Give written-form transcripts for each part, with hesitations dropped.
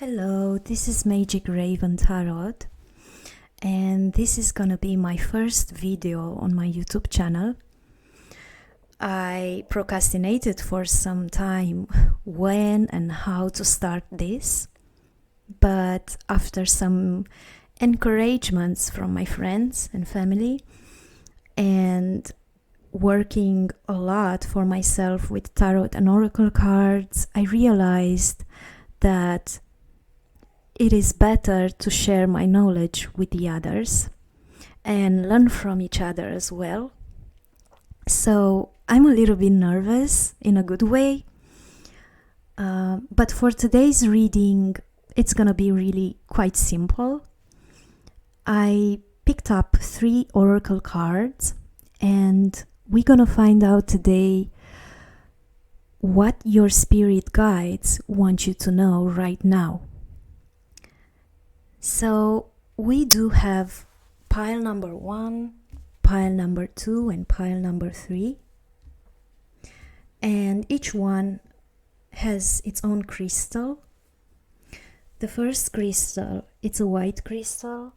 Hello, this is Magic Raven Tarot, and this is gonna be my first video on my YouTube channel. I procrastinated for some time when and how to start this, but after some encouragements from my friends and family and working a lot for myself with tarot and oracle cards, I realized that it is better to share my knowledge with the others and learn from each other as well. So I'm a little bit nervous in a good way, but for today's reading, it's gonna be really quite simple. I picked up 3 oracle cards and we're gonna find out today what your spirit guides want you to know right now. So we do have pile number 1, pile number 2, and pile number 3. And each one has its own crystal. The first crystal, it's a white crystal.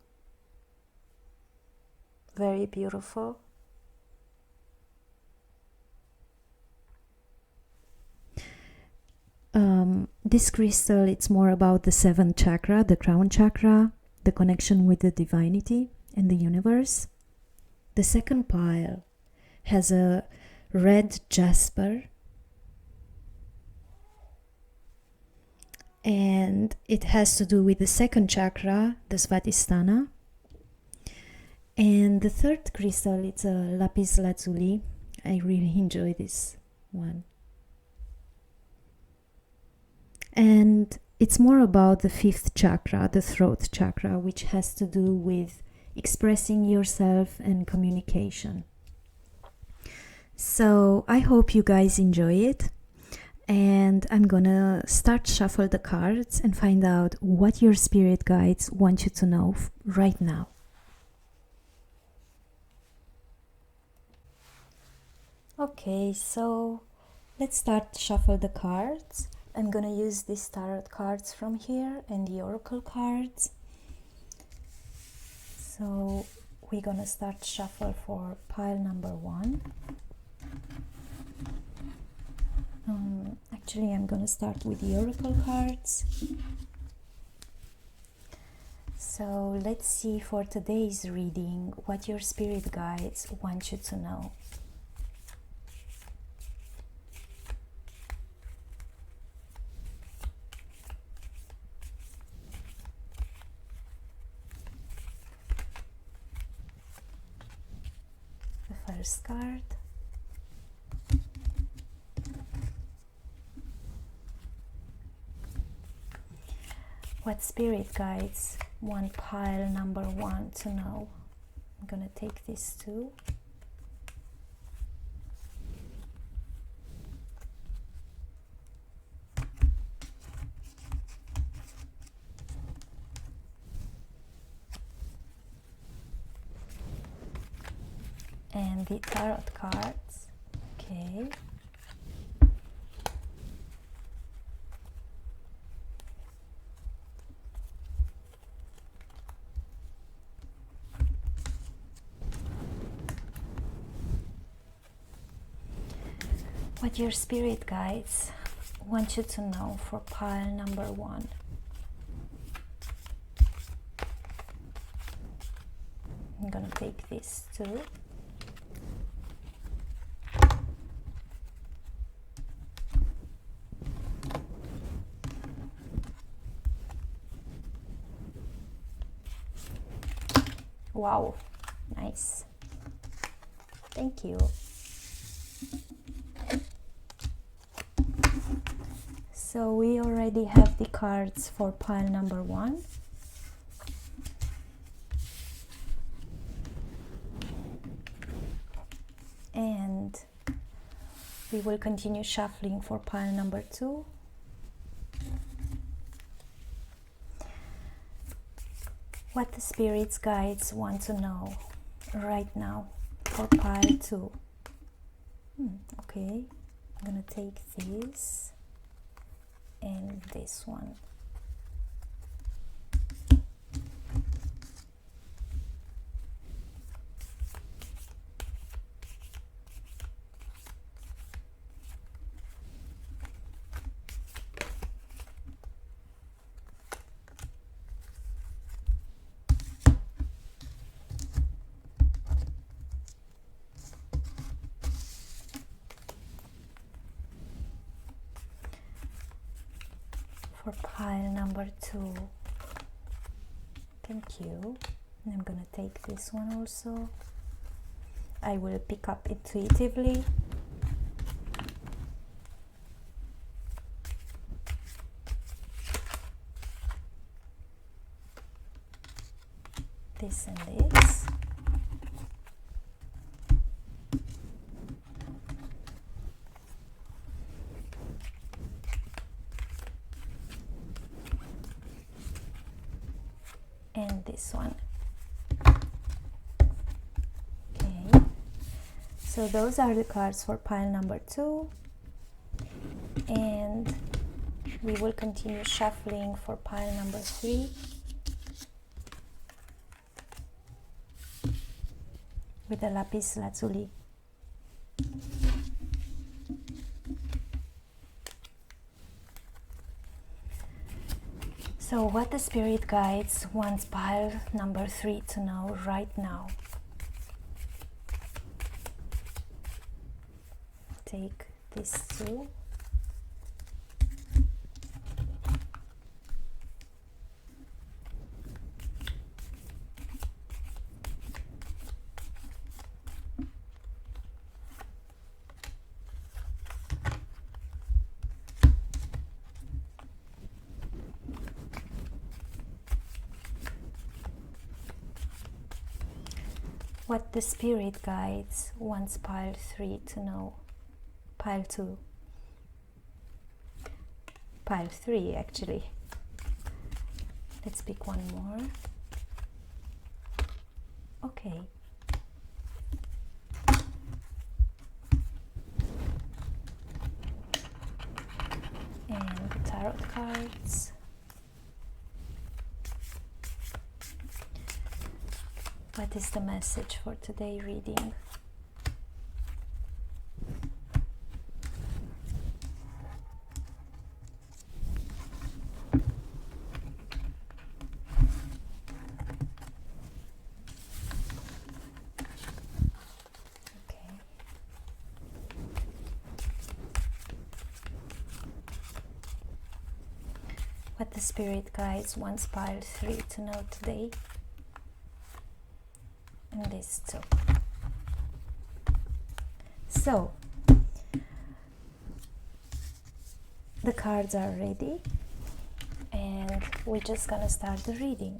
Very beautiful. This crystal, it's more about the 7th chakra, the crown chakra, the connection with the divinity and the universe. The second pile has a red jasper, and it has to do with the 2nd chakra, the Svadhisthana. And the third crystal, it's a Lapis Lazuli. I really enjoy this one. And it's more about the 5th chakra, the throat chakra, which has to do with expressing yourself and communication. So I hope you guys enjoy it. And I'm gonna start shuffle the cards and find out what your spirit guides want you to know right now. Okay, so let's start shuffle the cards. I'm gonna use these tarot cards from here and the oracle cards. So we're gonna start shuffle for pile number 1. Actually, I'm gonna start with the oracle cards. So let's see for today's reading what your spirit guides want you to know. First card. What spirit guides want pile number 1 to know? I'm gonna take this too. And the tarot cards. Okay. What your spirit guides want you to know for pile number 1. I'm gonna take this too. Wow, nice. Thank you. So we already have the cards for pile number 1. And we will continue shuffling for pile number 2. What the spirits guides want to know right now for pile 2. Okay, I'm gonna take this and this one. for pile number 2. Thank you. And I'm gonna take this one also. I will pick up intuitively. This and this. And this one. Okay, so those are the cards for pile number 2, and we will continue shuffling for pile number 3 with the Lapis Lazuli. So what the spirit guides wants pile number 3 to know right now. Take this too. What the spirit guides wants pile 3 to know. Pile 2. Pile 3 actually. Let's pick one more. Okay. And the tarot cards. What is the message for today reading? Okay. What the spirit guides wants pile 3 to know today. And this too. So the cards are ready and we're just gonna start the reading.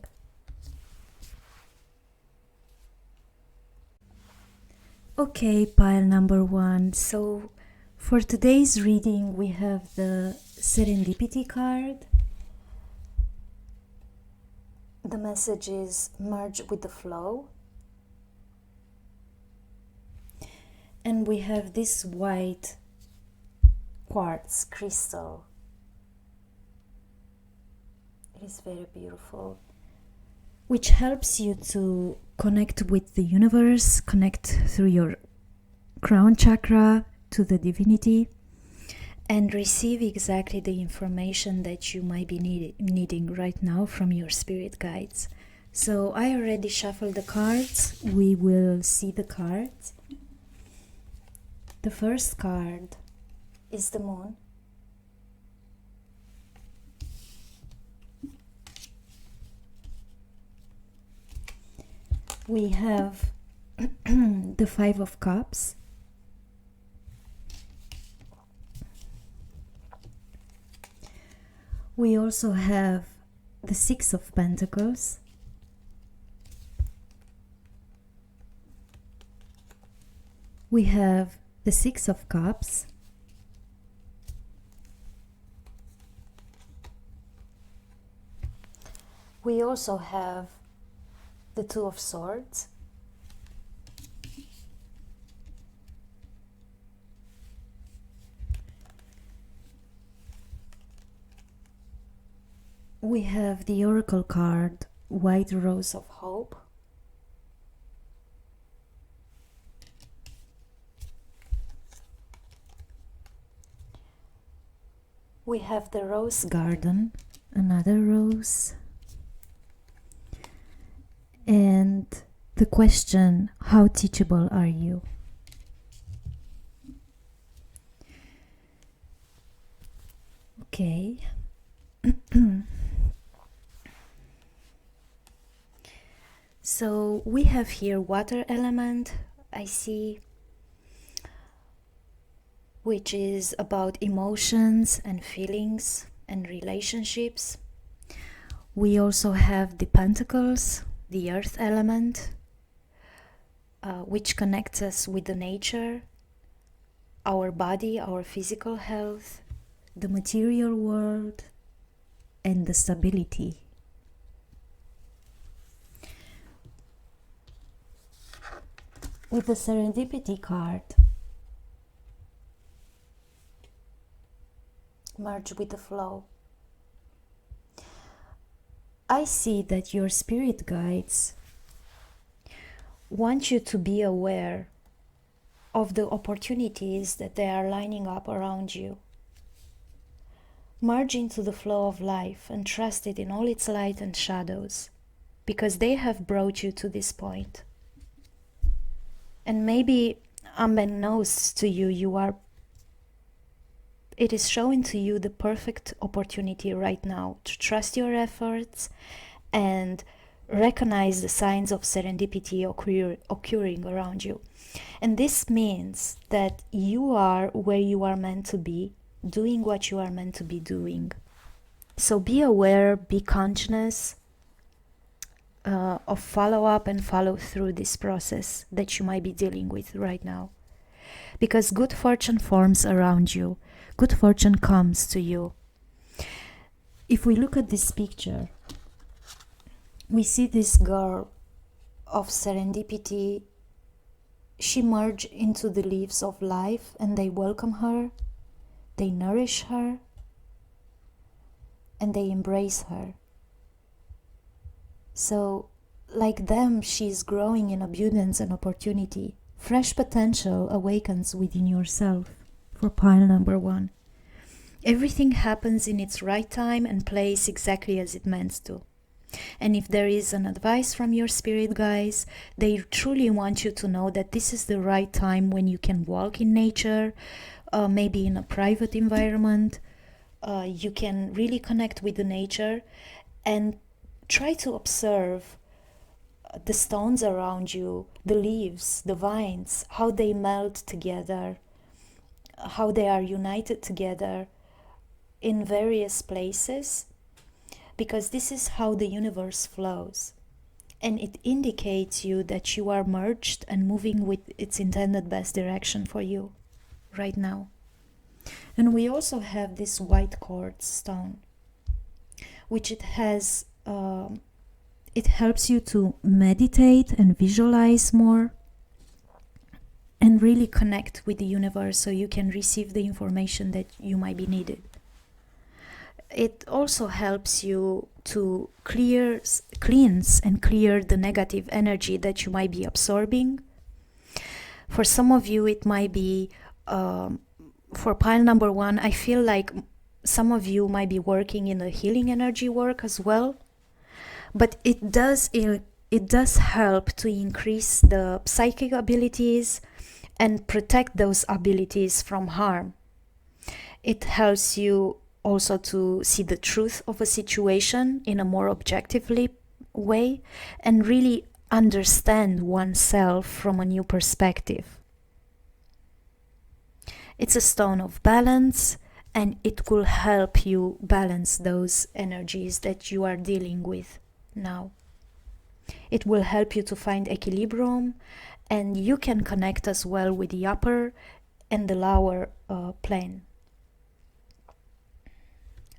Okay, pile number 1. So for today's reading we have the Serendipity card. The message is merge with the flow. And we have this white quartz crystal. It is very beautiful, which helps you to connect with the universe, connect through your crown chakra to the divinity, and receive exactly the information that you might be needing right now from your spirit guides. So I already shuffled the cards. We will see the cards. The first card is the moon. We have the 5 of Cups. We also have the 6 of Pentacles. We have the 6 of Cups. We also have the 2 of Swords. We have the Oracle card, White Rose of Hope. We have the Rose Garden, another rose. And the question, how teachable are you? Okay. So we have here water element, I see, which is about emotions and feelings and relationships. We also have the pentacles, the earth element, which connects us with the nature, our body, our physical health, the material world, and the stability. With the Serendipity card, merge with the flow. I see that your spirit guides want you to be aware of the opportunities that they are lining up around you. Merge into the flow of life and trust it in all its light and shadows, because they have brought you to this point. And maybe unbeknownst to you, it is showing to you the perfect opportunity right now to trust your efforts and recognize the signs of serendipity occurring around you. And this means that you are where you are meant to be, doing what you are meant to be doing. So be aware, be conscious of follow up and follow through this process that you might be dealing with right now. Because good fortune forms around you. Good fortune comes to you. If we look at this picture, we see this girl of serendipity. She merged into the leaves of life and they welcome her, they nourish her, and they embrace her. So, like them, she's growing in abundance and opportunity. Fresh potential awakens within yourself. For pile number 1. Everything happens in its right time and place exactly as it meant to. And if there is an advice from your spirit guides, they truly want you to know that this is the right time when you can walk in nature, maybe in a private environment. You can really connect with the nature and try to observe the stones around you, the leaves, the vines, how they melt together, how they are united together in various places, because this is how the universe flows. And it indicates you that you are merged and moving with its intended best direction for you right now. And we also have this white quartz stone, which it has, it helps you to meditate and visualize more and really connect with the universe so you can receive the information that you might be needed. It also helps you to cleanse and clear the negative energy that you might be absorbing. For some of you, it might be, for pile number 1, I feel like some of you might be working in the healing energy work as well. But it does help to increase the psychic abilities and protect those abilities from harm. It helps you also to see the truth of a situation in a more objectively way and really understand oneself from a new perspective. It's a stone of balance, and it will help you balance those energies that you are dealing with now. It will help you to find equilibrium, and you can connect as well with the upper and the lower plane.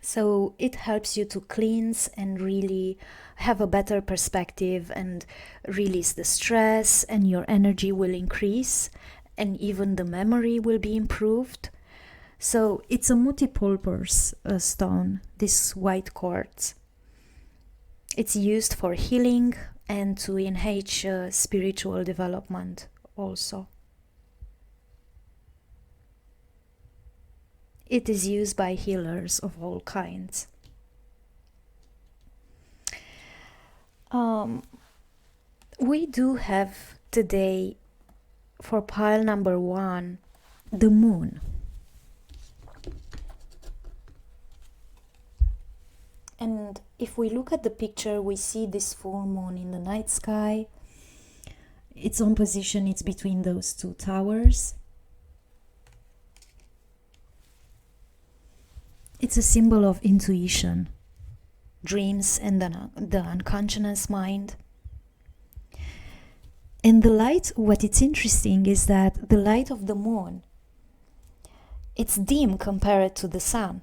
So it helps you to cleanse and really have a better perspective and release the stress, and your energy will increase and even the memory will be improved. So it's a multi-purpose stone, this white quartz. It's used for healing and to enhance spiritual development also. It is used by healers of all kinds. We do have today, for pile number 1, the moon. And if we look at the picture, we see this full moon in the night sky, its own position, it's between those two towers. It's a symbol of intuition, dreams, and the unconscious mind. And the light, what it's interesting is that the light of the moon, it's dim compared to the sun,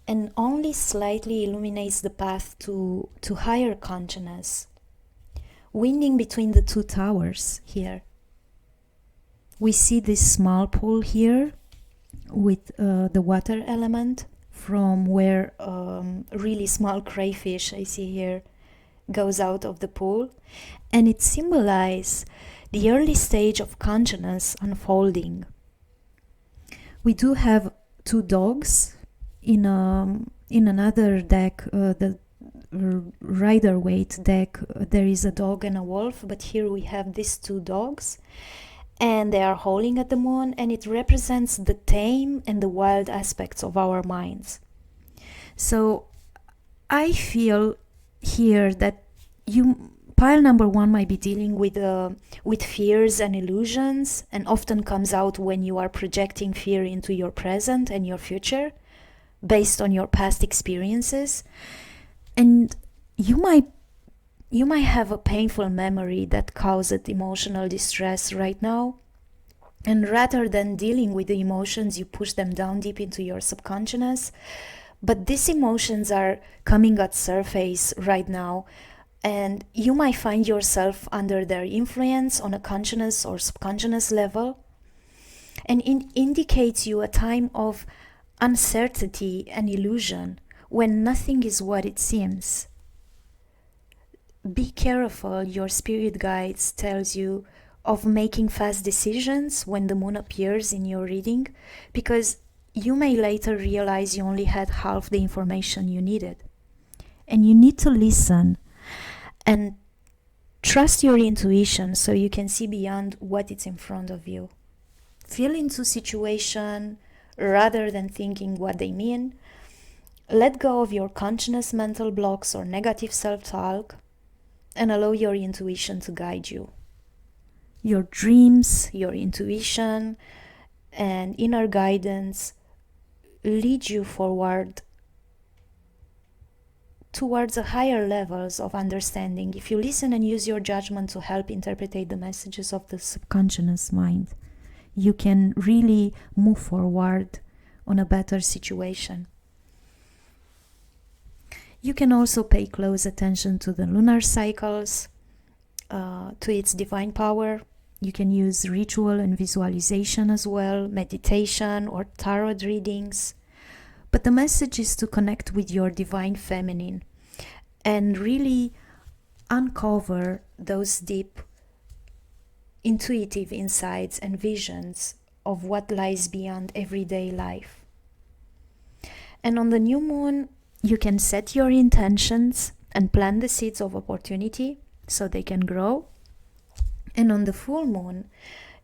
and only slightly illuminates the path to higher consciousness, winding between the two towers here. We see this small pool here with the water element, from where really small crayfish I see here goes out of the pool, and it symbolizes the early stage of consciousness unfolding. We do have two dogs in another deck, the Rider-Waite deck. There is a dog and a wolf, but here we have these two dogs, and they are howling at the moon, and it represents the tame and the wild aspects of our minds. So I feel here that pile number 1 might be dealing with fears and illusions, and often comes out when you are projecting fear into your present and your future based on your past experiences. And you might have a painful memory that caused emotional distress right now, and rather than dealing with the emotions, you push them down deep into your subconscious. But these emotions are coming at surface right now, and you might find yourself under their influence on a conscious or subconscious level, and it indicates you a time of uncertainty and illusion when nothing is what it seems. Be careful, your spirit guides tells you, of making fast decisions when the moon appears in your reading, because you may later realize you only had half the information you needed. And you need to listen and trust your intuition so you can see beyond what is in front of you. Feel into situation rather than thinking what they mean. Let go of your conscious mental blocks or negative self-talk, and allow your intuition to guide you. Your dreams, your intuition, and inner guidance lead you forward towards a higher levels of understanding if you listen and use your judgment to help interpret the messages of the subconscious mind. You can really move forward on a better situation. You can also pay close attention to the lunar cycles, to its divine power. You can use ritual and visualization as well, meditation or tarot readings. But the message is to connect with your divine feminine and really uncover those deep intuitive insights and visions of what lies beyond everyday life. And on the new moon, you can set your intentions and plant the seeds of opportunity so they can grow. And on the full moon,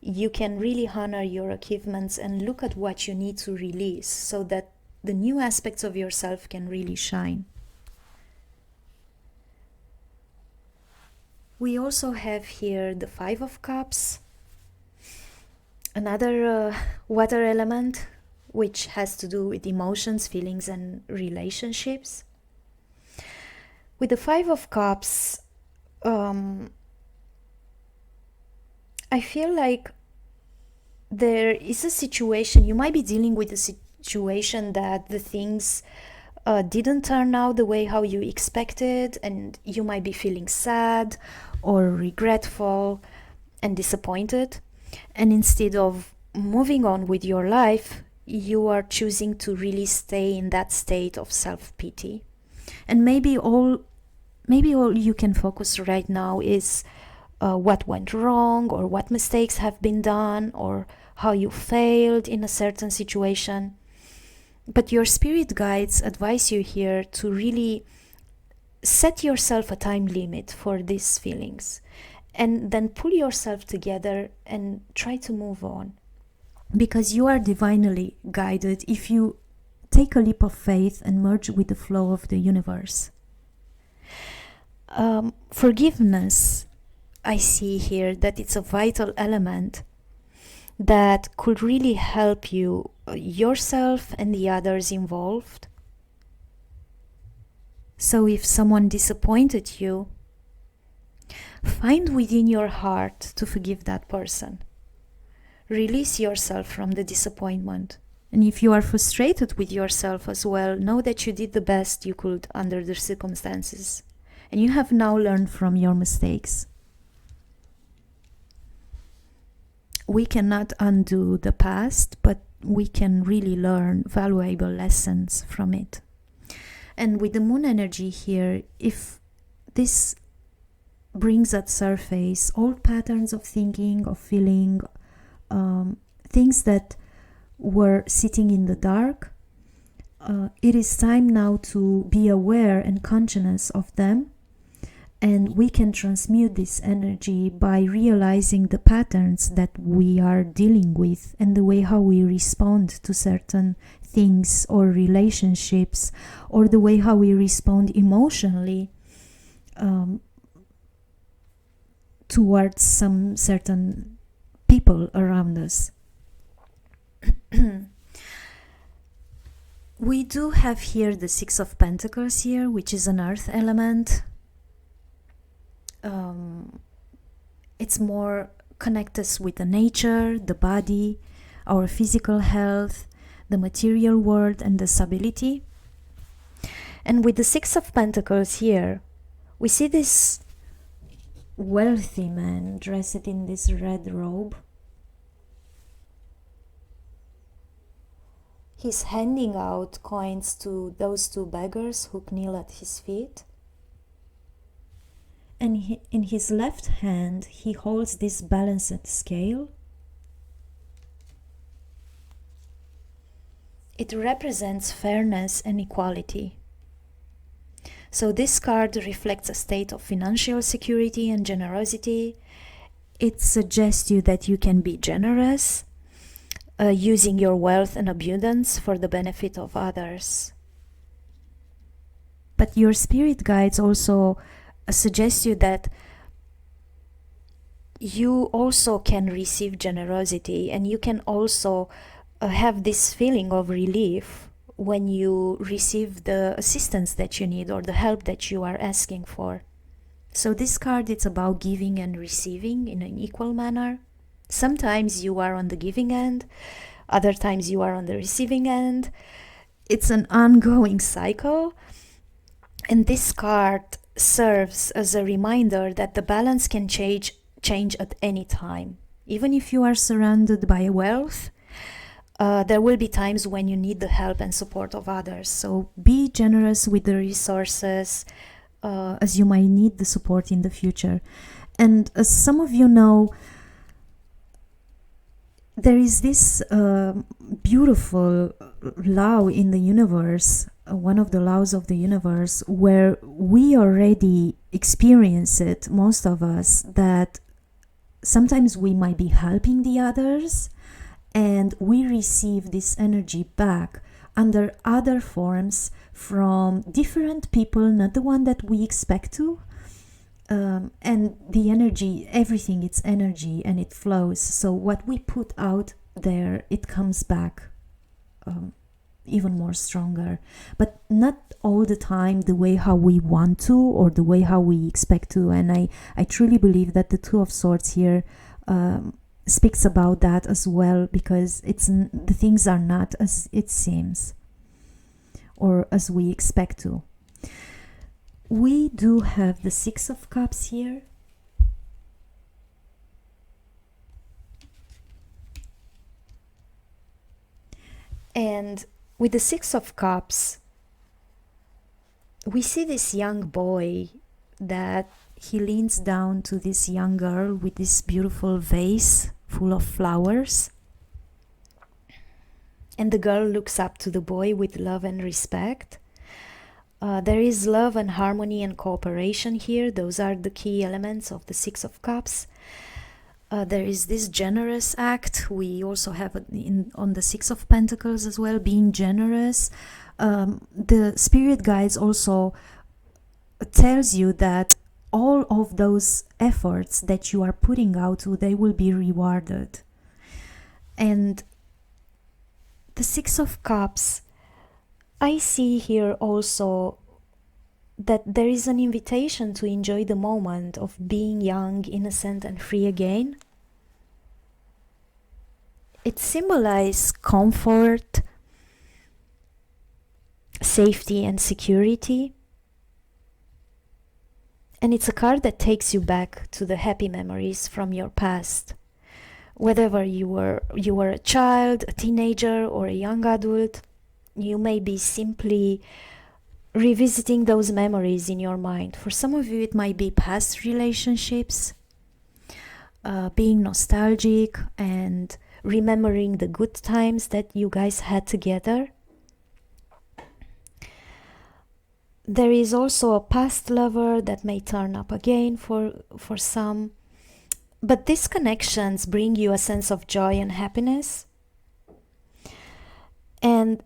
you can really honor your achievements and look at what you need to release so that the new aspects of yourself can really shine. We also have here the 5 of Cups, another water element, which has to do with emotions, feelings, and relationships. With the 5 of Cups, I feel like there is a situation, you might be dealing with a situation that the things didn't turn out the way how you expected, and you might be feeling sad or regretful and disappointed. And instead of moving on with your life, you are choosing to really stay in that state of self-pity. And maybe all you can focus right now is what went wrong, or what mistakes have been done, or how you failed in a certain situation. But your spirit guides advise you here to really set yourself a time limit for these feelings, and then pull yourself together and try to move on. Because you are divinely guided if you take a leap of faith and merge with the flow of the universe. Forgiveness I see here that it's a vital element that could really help you, yourself and the others involved. So if someone disappointed you, find within your heart to forgive that person. Release yourself from the disappointment. And if you are frustrated with yourself as well, know that you did the best you could under the circumstances. And you have now learned from your mistakes. We cannot undo the past, but we can really learn valuable lessons from it. And with the moon energy here, if this brings at surface old patterns of thinking, of feeling, things that were sitting in the dark, it is time now to be aware and conscious of them. And we can transmute this energy by realizing the patterns that we are dealing with and the way how we respond to certain things or relationships, or the way how we respond emotionally towards some certain people around us. We do have here the Six of Pentacles here, which is an earth element. It's more connected with the nature, the body, our physical health, the material world, and the stability. And with the Six of Pentacles here, we see this wealthy man dressed in this red robe. He's handing out coins to those two beggars who kneel at his feet. And in his left hand, he holds this balanced scale. It represents fairness and equality. So this card reflects a state of financial security and generosity. It suggests you that you can be generous, using your wealth and abundance for the benefit of others. But your spirit guides also suggest you that you also can receive generosity, and you can also have this feeling of relief when you receive the assistance that you need or the help that you are asking for. So this card, it's about giving and receiving in an equal manner. Sometimes you are on the giving end, other times you are on the receiving end. It's an ongoing cycle, and this card serves as a reminder that the balance can change at any time. Even if you are surrounded by wealth, there will be times when you need the help and support of others. So be generous with the resources, as you might need the support in the future. And as some of you know, there is this beautiful law in the universe, one of the laws of the universe, where we already experience it, most of us, that sometimes we might be helping the others and we receive this energy back under other forms from different people, not the one that we expect to. And the energy, everything, it's energy and it flows. So what we put out there, it comes back even more stronger. But not all the time the way how we want to or the way how we expect to. And I truly believe that the Two of Swords here speaks about that as well, because the things are not as it seems or as we expect to. We do have the Six of Cups here. And with the Six of Cups, we see this young boy that he leans down to this young girl with this beautiful vase full of flowers. And the girl looks up to the boy with love and respect. There is love and harmony and cooperation here. Those are the key elements of the Six of Cups. There is this generous act. We also have it on the Six of Pentacles as well, being generous. The spirit guides also tells you that all of those efforts that you are putting out, they will be rewarded. And the Six of Cups, I see here also that there is an invitation to enjoy the moment of being young, innocent, and free again. It symbolizes comfort, safety, and security. And it's a card that takes you back to the happy memories from your past. Whether you were a child, a teenager, or a young adult, you may be simply revisiting those memories in your mind. For some of you, it might be past relationships, being nostalgic and remembering the good times that you guys had together. There is also a past lover that may turn up again for some. But these connections bring you a sense of joy and happiness. And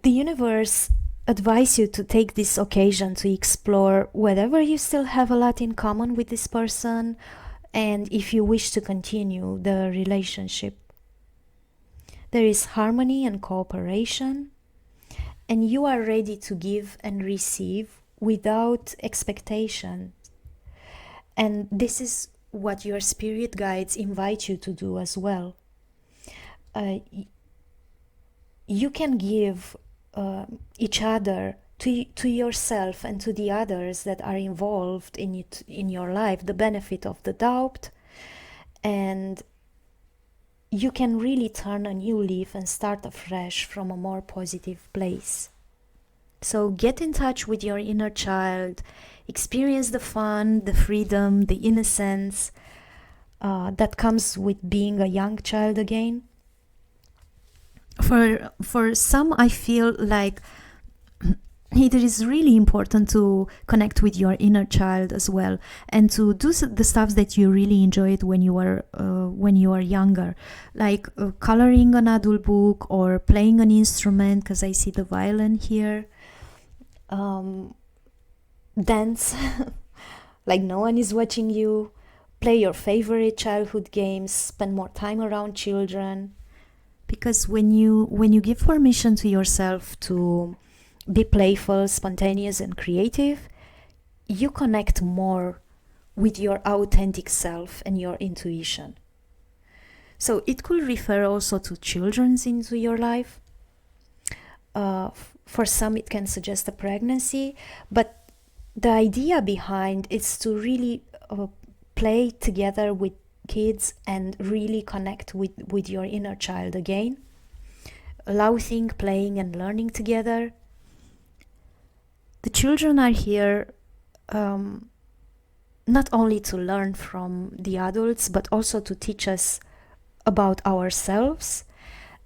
the universe advise you to take this occasion to explore whether you still have a lot in common with this person and if you wish to continue the relationship. There is harmony and cooperation, and you are ready to give and receive without expectation. And this is what your spirit guides invite you to do as well. You can give each other, to yourself and to the others that are involved in your life, the benefit of the doubt, and you can really turn a new leaf and start afresh from a more positive place. So get in touch with your inner child, experience the fun, the freedom, the innocence that comes with being a young child again. For some, I feel like it is really important to connect with your inner child as well, and to do the stuff that you really enjoyed when you were younger, like coloring an adult book or playing an instrument, because I see the violin here. Dance like no one is watching you, play your favorite childhood games, spend more time around children. Because when you give permission to yourself to be playful, spontaneous, and creative, you connect more with your authentic self and your intuition. So it could refer also to children into your life. For some, it can suggest a pregnancy, but the idea behind is to really play together with kids and really connect with your inner child again. Laughing, playing, and learning together. The children are here not only to learn from the adults, but also to teach us about ourselves.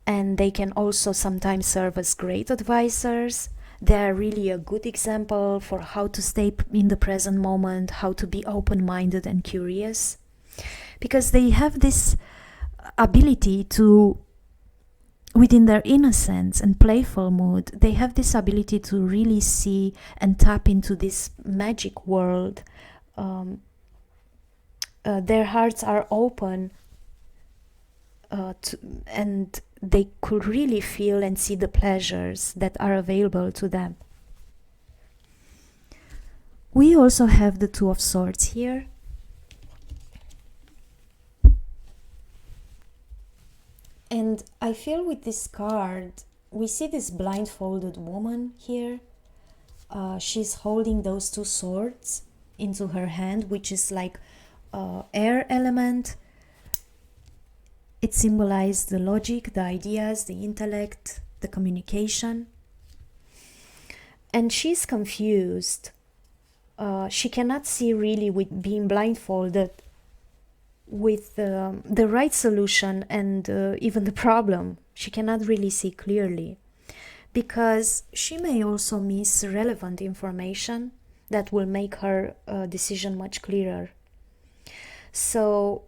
And they can also sometimes serve as great advisors. They are really a good example for how to stay in the present moment, how to be open-minded and curious. Because they have this ability to, within their innocence and playful mood, they have this ability to really see and tap into this magic world. Their hearts are open and they could really feel and see the pleasures that are available to them. We also have the Two of Swords here. And I feel with this card, we see this blindfolded woman here. She's holding those two swords into her hand, which is like air element. It symbolizes the logic, the ideas, the intellect, the communication. And she's confused. She cannot see really with being blindfolded with the right solution and even the problem. She cannot really see clearly because she may also miss relevant information that will make her decision much clearer. So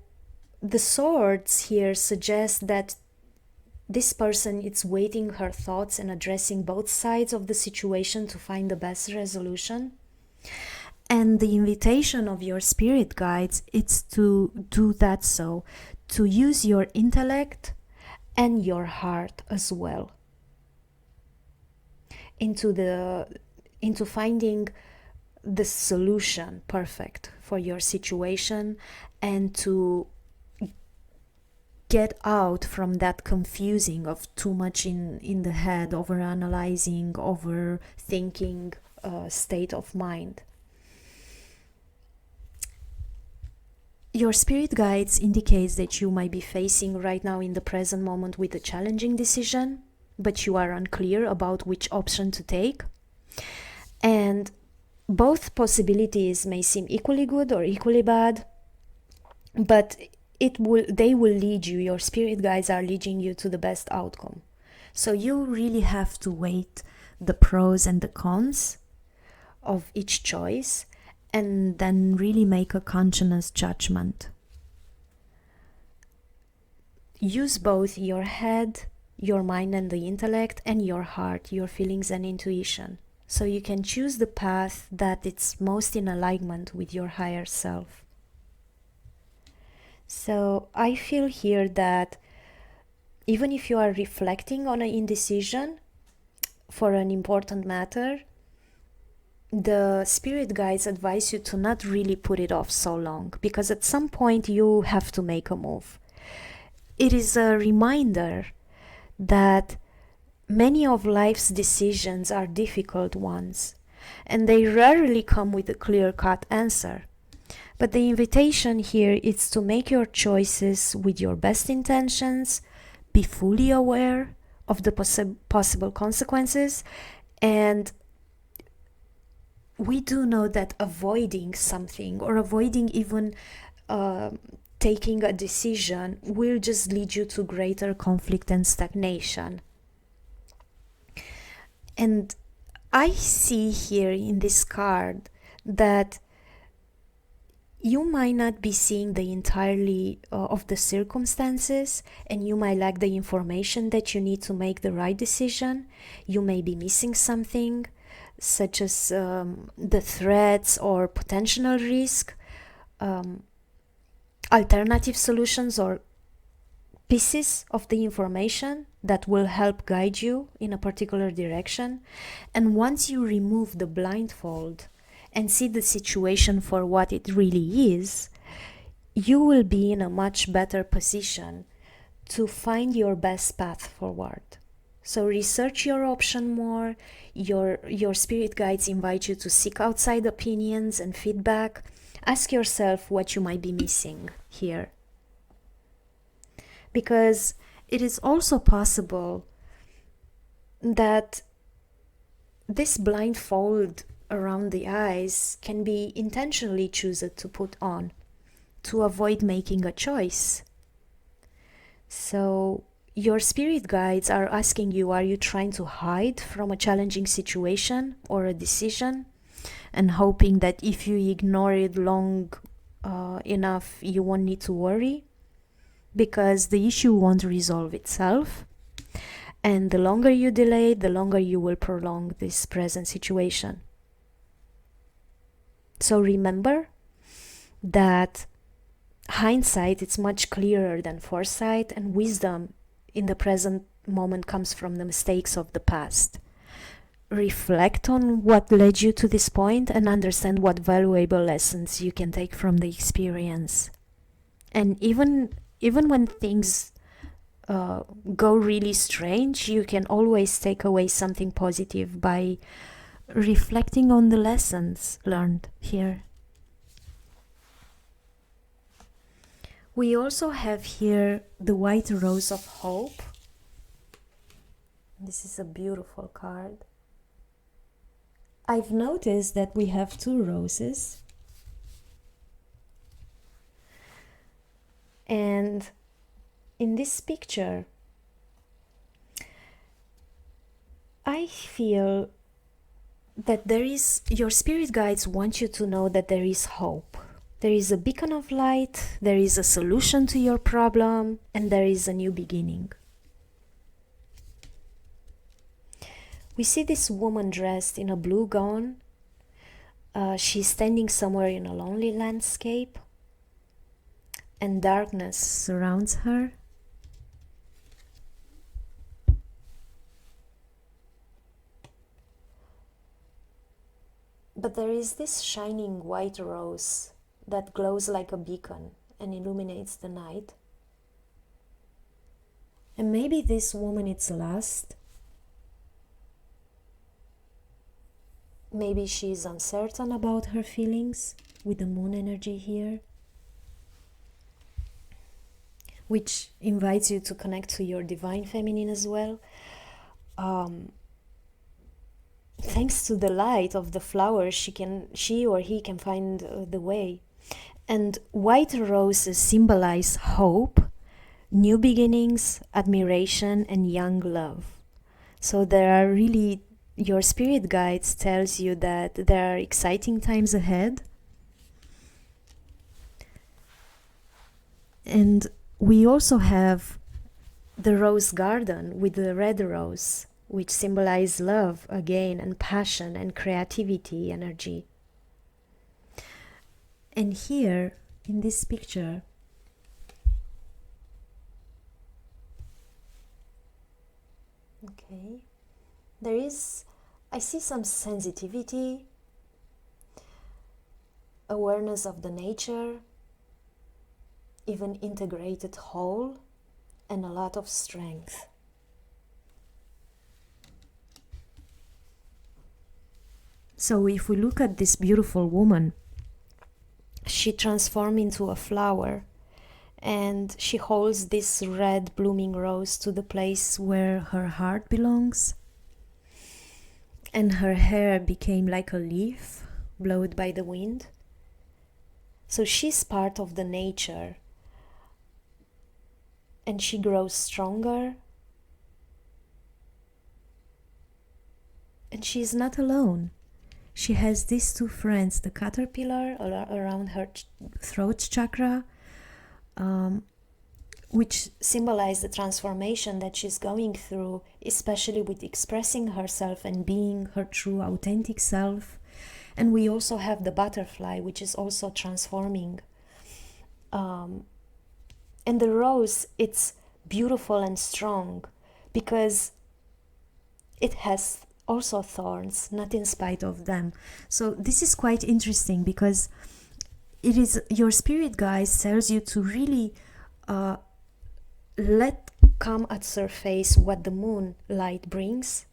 the swords here suggest that this person is weighing her thoughts and addressing both sides of the situation to find the best resolution. And the invitation of your spirit guides is to do that, so to use your intellect and your heart as well into finding the solution perfect for your situation, and to get out from that confusing of too much in the head, over analyzing, overthinking state of mind. Your spirit guides indicates that you might be facing right now in the present moment with a challenging decision, but you are unclear about which option to take. And both possibilities may seem equally good or equally bad, but they will lead you, your spirit guides are leading you to the best outcome. So you really have to weigh the pros and the cons of each choice, and then really make a conscious judgment. Use both your head, your mind and the intellect, and your heart, your feelings and intuition, so you can choose the path that it's most in alignment with your higher self. So I feel here that even if you are reflecting on an indecision for an important matter, the spirit guides advise you to not really put it off so long, because at some point you have to make a move. It is a reminder that many of life's decisions are difficult ones, and they rarely come with a clear-cut answer. But the invitation here is to make your choices with your best intentions, be fully aware of the possible consequences, and we do know that avoiding something or avoiding even taking a decision will just lead you to greater conflict and stagnation. And I see here in this card that you might not be seeing the entirely of the circumstances, and you might lack the information that you need to make the right decision. You may be missing something, such as the threats or potential risk, alternative solutions or pieces of the information that will help guide you in a particular direction. And once you remove the blindfold and see the situation for what it really is, you will be in a much better position to find your best path forward. So research your option more. Your spirit guides invite you to seek outside opinions and feedback. Ask yourself what you might be missing here. Because it is also possible that this blindfold around the eyes can be intentionally chosen to put on to avoid making a choice. So your spirit guides are asking you, are you trying to hide from a challenging situation or a decision and hoping that if you ignore it long enough, you won't need to worry? Because the issue won't resolve itself. And the longer you delay, the longer you will prolong this present situation. So remember that hindsight is much clearer than foresight, and wisdom in the present moment comes from the mistakes of the past. Reflect on what led you to this point and understand what valuable lessons you can take from the experience. And even when things go really strange, you can always take away something positive by reflecting on the lessons learned here. We also have here the white rose of hope. This is a beautiful card. I've noticed that we have two roses. And in this picture, I feel that your spirit guides want you to know that there is hope. There is a beacon of light, there is a solution to your problem, and there is a new beginning. We see this woman dressed in a blue gown She's standing somewhere in a lonely landscape, and darkness surrounds her. But there is this shining white rose that glows like a beacon and illuminates the night. And maybe this woman is lost. Maybe she is uncertain about her feelings with the moon energy here, which invites you to connect to your divine feminine as well. Thanks to the light of the flowers, she or he can find the way. And white roses symbolize hope, new beginnings, admiration, and young love. So there are really, your spirit guides tells you that there are exciting times ahead. And we also have the rose garden with the red rose, which symbolize love again, and passion and creativity energy. And here in this picture, okay, I see some sensitivity, awareness of the nature, even integrated whole, and a lot of strength. So if we look at this beautiful woman, she transforms into a flower, and she holds this red blooming rose to the place where her heart belongs. And her hair became like a leaf blown by the wind. So she's part of the nature, and she grows stronger. And she's not alone. She has these two friends, the caterpillar around her throat chakra, which symbolize the transformation that she's going through, especially with expressing herself and being her true authentic self. And we also have the butterfly, which is also transforming. And the rose, it's beautiful and strong because it has also thorns, not in spite of them. So this is quite interesting because it is your spirit guides tells you to really let come at surface what the moon light brings.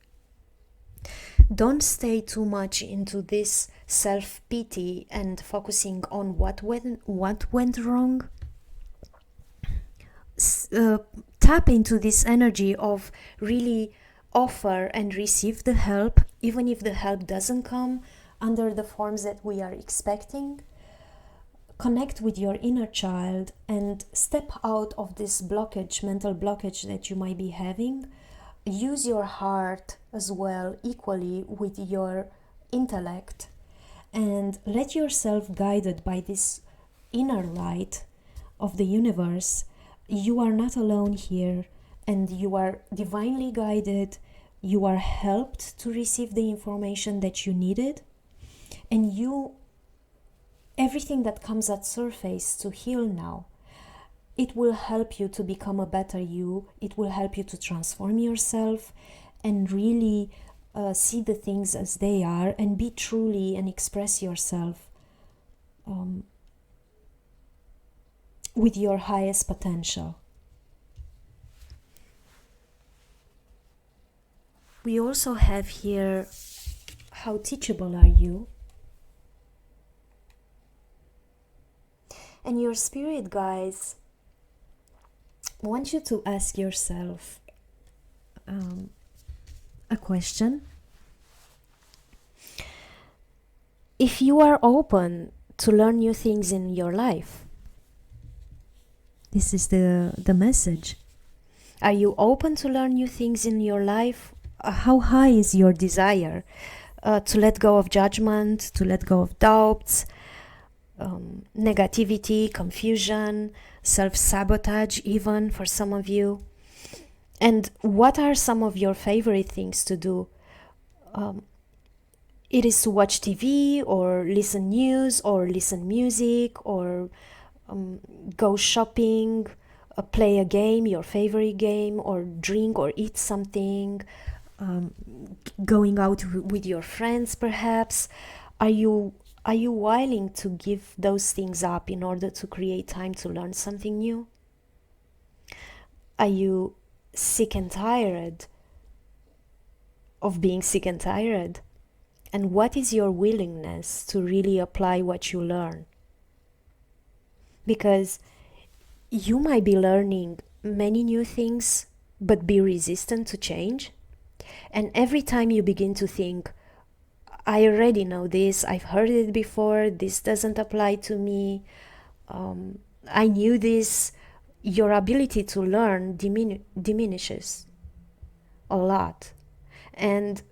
Don't stay too much into this self-pity and focusing on what went wrong. Tap into this energy of really offer and receive the help, even if the help doesn't come under the forms that we are expecting. Connect with your inner child and step out of this blockage, mental blockage that you might be having. Use your heart as well, equally with your intellect, and let yourself guided by this inner light of the universe. You are not alone here, and you are divinely guided. You are helped to receive the information that you needed, and everything that comes at surface to heal now, it will help you to become a better you. It will help you to transform yourself and really see the things as they are and be truly and express yourself with your highest potential. We also have here, how teachable are you? And your spirit guides want you to ask yourself a question. If you are open to learn new things in your life, this is the message. Are you open to learn new things in your life? How high is your desire to let go of judgment, to let go of doubts, negativity, confusion, self-sabotage even for some of you? And what are some of your favorite things to do? it is to watch TV or listen news or listen music or go shopping, play a game, your favorite game, or drink or eat something, going out with your friends perhaps. Are you willing to give those things up in order to create time to learn something new? Are you sick and tired of being sick and tired? And what is your willingness to really apply what you learn? Because you might be learning many new things, but be resistant to change. And every time you begin to think, I already know this, I've heard it before, this doesn't apply to me, I knew this, your ability to learn diminishes a lot. And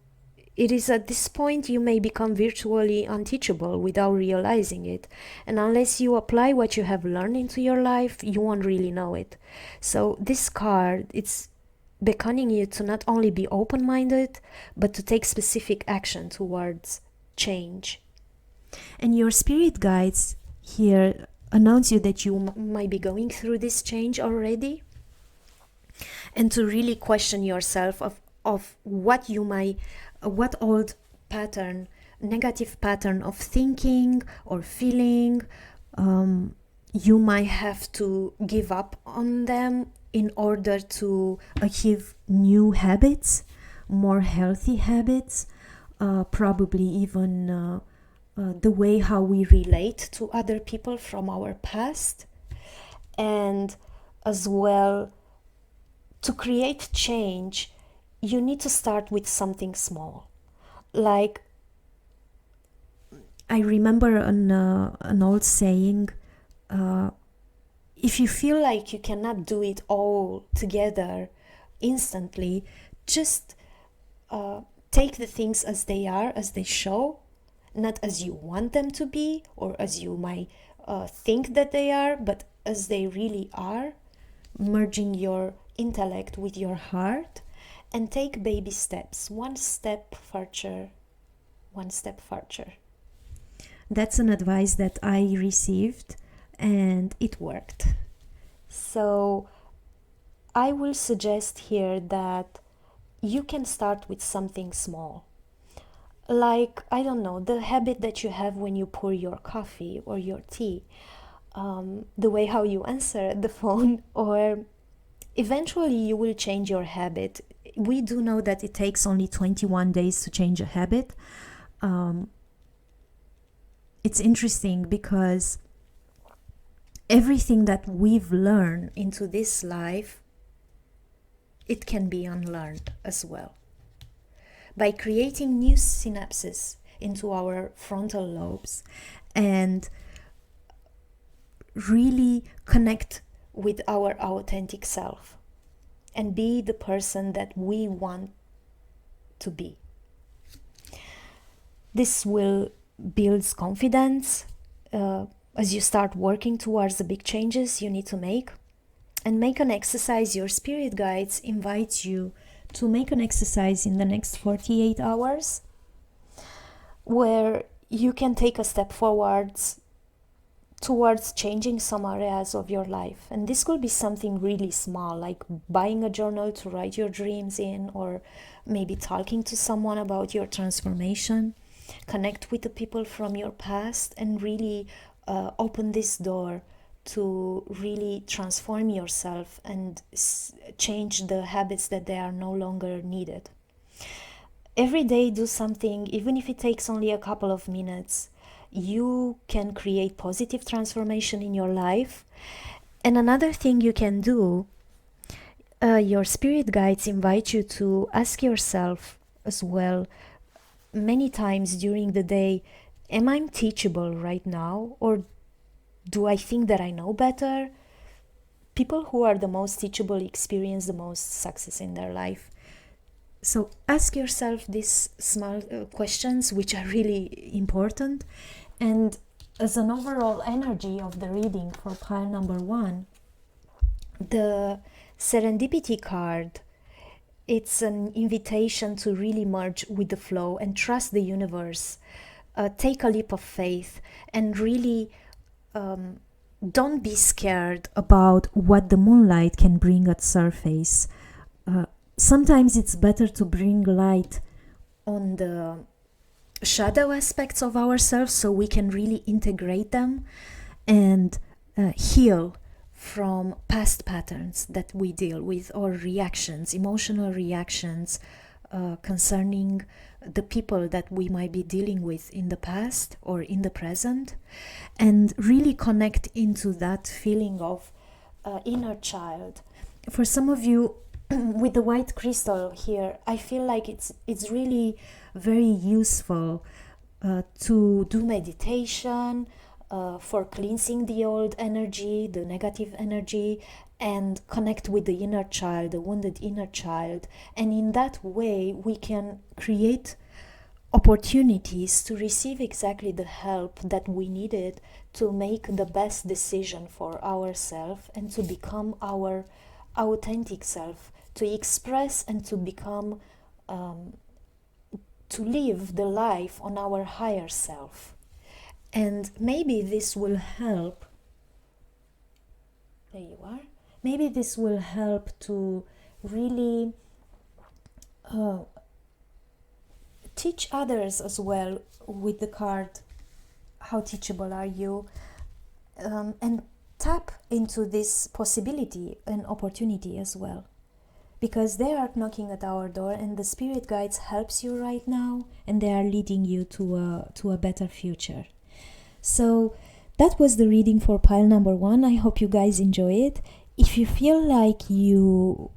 it is at this point you may become virtually unteachable without realizing it. And unless you apply what you have learned into your life, you won't really know it. So this card, it's beckoning you to not only be open-minded, but to take specific action towards change. And your spirit guides here announce you that you might be going through this change already, and to really question yourself of what old pattern, negative pattern of thinking or feeling, you might have to give up on them in order to achieve new habits, more healthy habits, probably even the way how we relate to other people from our past. And as well, to create change, you need to start with something small. Like, I remember an old saying, if you feel like you cannot do it all together instantly, just take the things as they are, as they show, not as you want them to be or as you might think that they are, but as they really are, merging your intellect with your heart, and take baby steps, one step further, one step further. That's an advice that I received, and it worked. So I will suggest here that you can start with something small. Like, I don't know, the habit that you have when you pour your coffee or your tea, the way how you answer the phone, or eventually you will change your habit. We do know that it takes only 21 days to change a habit. It's interesting because everything that we've learned into this life, it can be unlearned as well. By creating new synapses into our frontal lobes and really connect with our authentic self and be the person that we want to be. This will build confidence as you start working towards the big changes you need to make. And make an exercise. Your spirit guides invite you to make an exercise in the next 48 hours where you can take a step forwards towards changing some areas of your life. And this could be something really small, like buying a journal to write your dreams in, or maybe talking to someone about your transformation. Connect with the people from your past and really open this door to really transform yourself and change the habits that they are no longer needed. Every day do something, even if it takes only a couple of minutes. You can create positive transformation in your life. And another thing you can do, your spirit guides invite you to ask yourself as well many times during the day, am I teachable right now, or do I think that I know better? People who are the most teachable experience the most success in their life. So ask yourself these small questions, which are really important. And as an overall energy of the reading for pile number 1, the Serendipity card It's an invitation to really merge with the flow and trust the universe. Take a leap of faith and really don't be scared about what the moonlight can bring at surface. Sometimes it's better to bring light on the shadow aspects of ourselves so we can really integrate them and heal from past patterns that we deal with, or reactions, emotional reactions concerning the people that we might be dealing with in the past or in the present, and really connect into that feeling of inner child. For some of you with the white crystal here, I feel like it's really very useful to do meditation for cleansing the old energy, the negative energy, and connect with the inner child, the wounded inner child. And in that way, we can create opportunities to receive exactly the help that we needed to make the best decision for ourselves and to become our authentic self, to express and to become, to live the life on our higher self. And maybe this will help. There you are. Maybe this will help to really teach others as well with the card, how teachable are you, and tap into this possibility and opportunity as well, because they are knocking at our door and the spirit guides helps you right now and they are leading you to a better future. So that was the reading for pile number 1. I hope you guys enjoy it. If you feel like you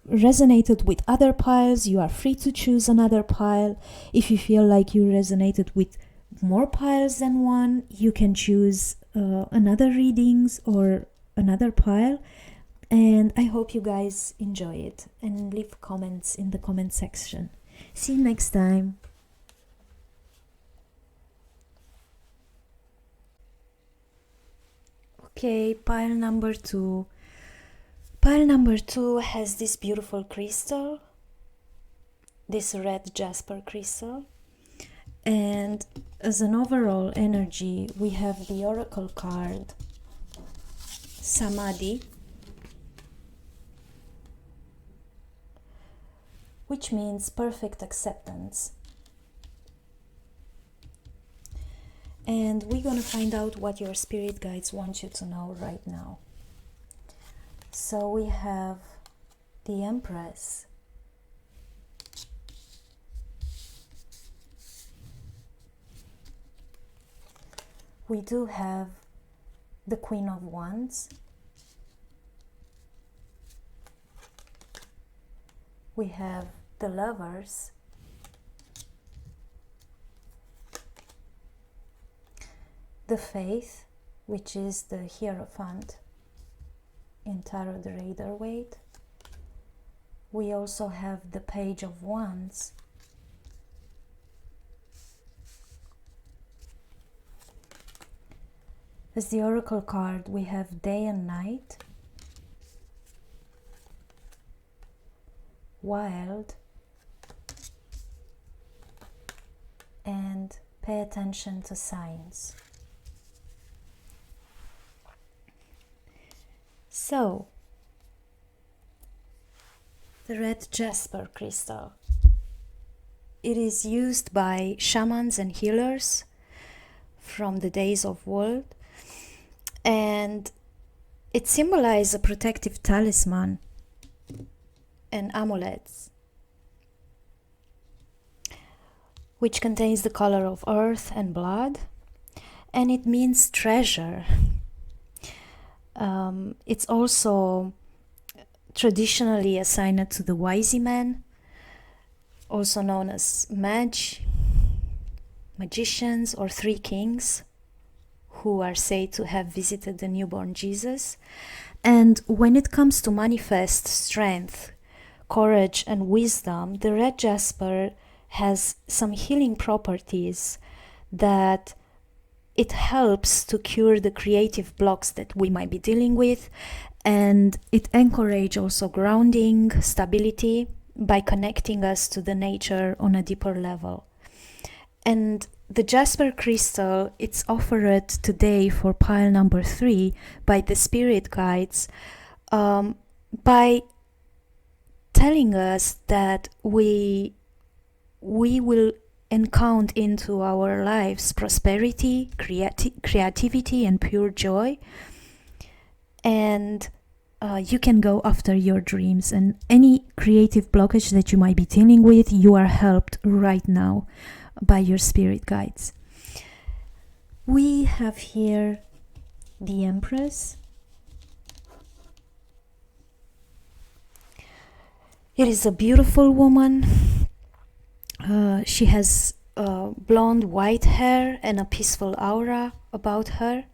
resonated with other piles, you are free to choose another pile. If you feel like you resonated with more piles than one, you can choose another readings or another pile. And I hope you guys enjoy it and leave comments in the comment section. See you next time. Okay, pile number 2. Pile number 2 has this beautiful crystal, this red Jasper crystal. And as an overall energy, we have the oracle card, Samadhi, which means perfect acceptance. And we're going to find out what your spirit guides want you to know right now. So we have the Empress, we do have the Queen of Wands, we have the Lovers, the Faith, which is the Hierophant in Tarot the Rider-Waite. We also have the Page of Wands, as the Oracle card we have Day and Night, Wild, and Pay Attention to Signs. So, the red Jasper crystal. It is used by shamans and healers from the days of old, and it symbolizes a protective talisman and amulets, which contains the color of earth and blood, and it means treasure. It's also traditionally assigned to the wise men, also known as magicians, or three kings, who are said to have visited the newborn Jesus. And when it comes to manifest strength, courage, and wisdom, the red jasper has some healing properties that it helps to cure the creative blocks that we might be dealing with, and it encourages also grounding, stability, by connecting us to the nature on a deeper level. And the Jasper crystal, it's offered today for pile number 3 by the spirit guides, by telling us that we will encounter into our lives prosperity, creativity, and pure joy. And you can go after your dreams, and any creative blockage that you might be dealing with, you are helped right now by your spirit guides. We have here the Empress. It is a beautiful woman. She has blonde white hair and a peaceful aura about her,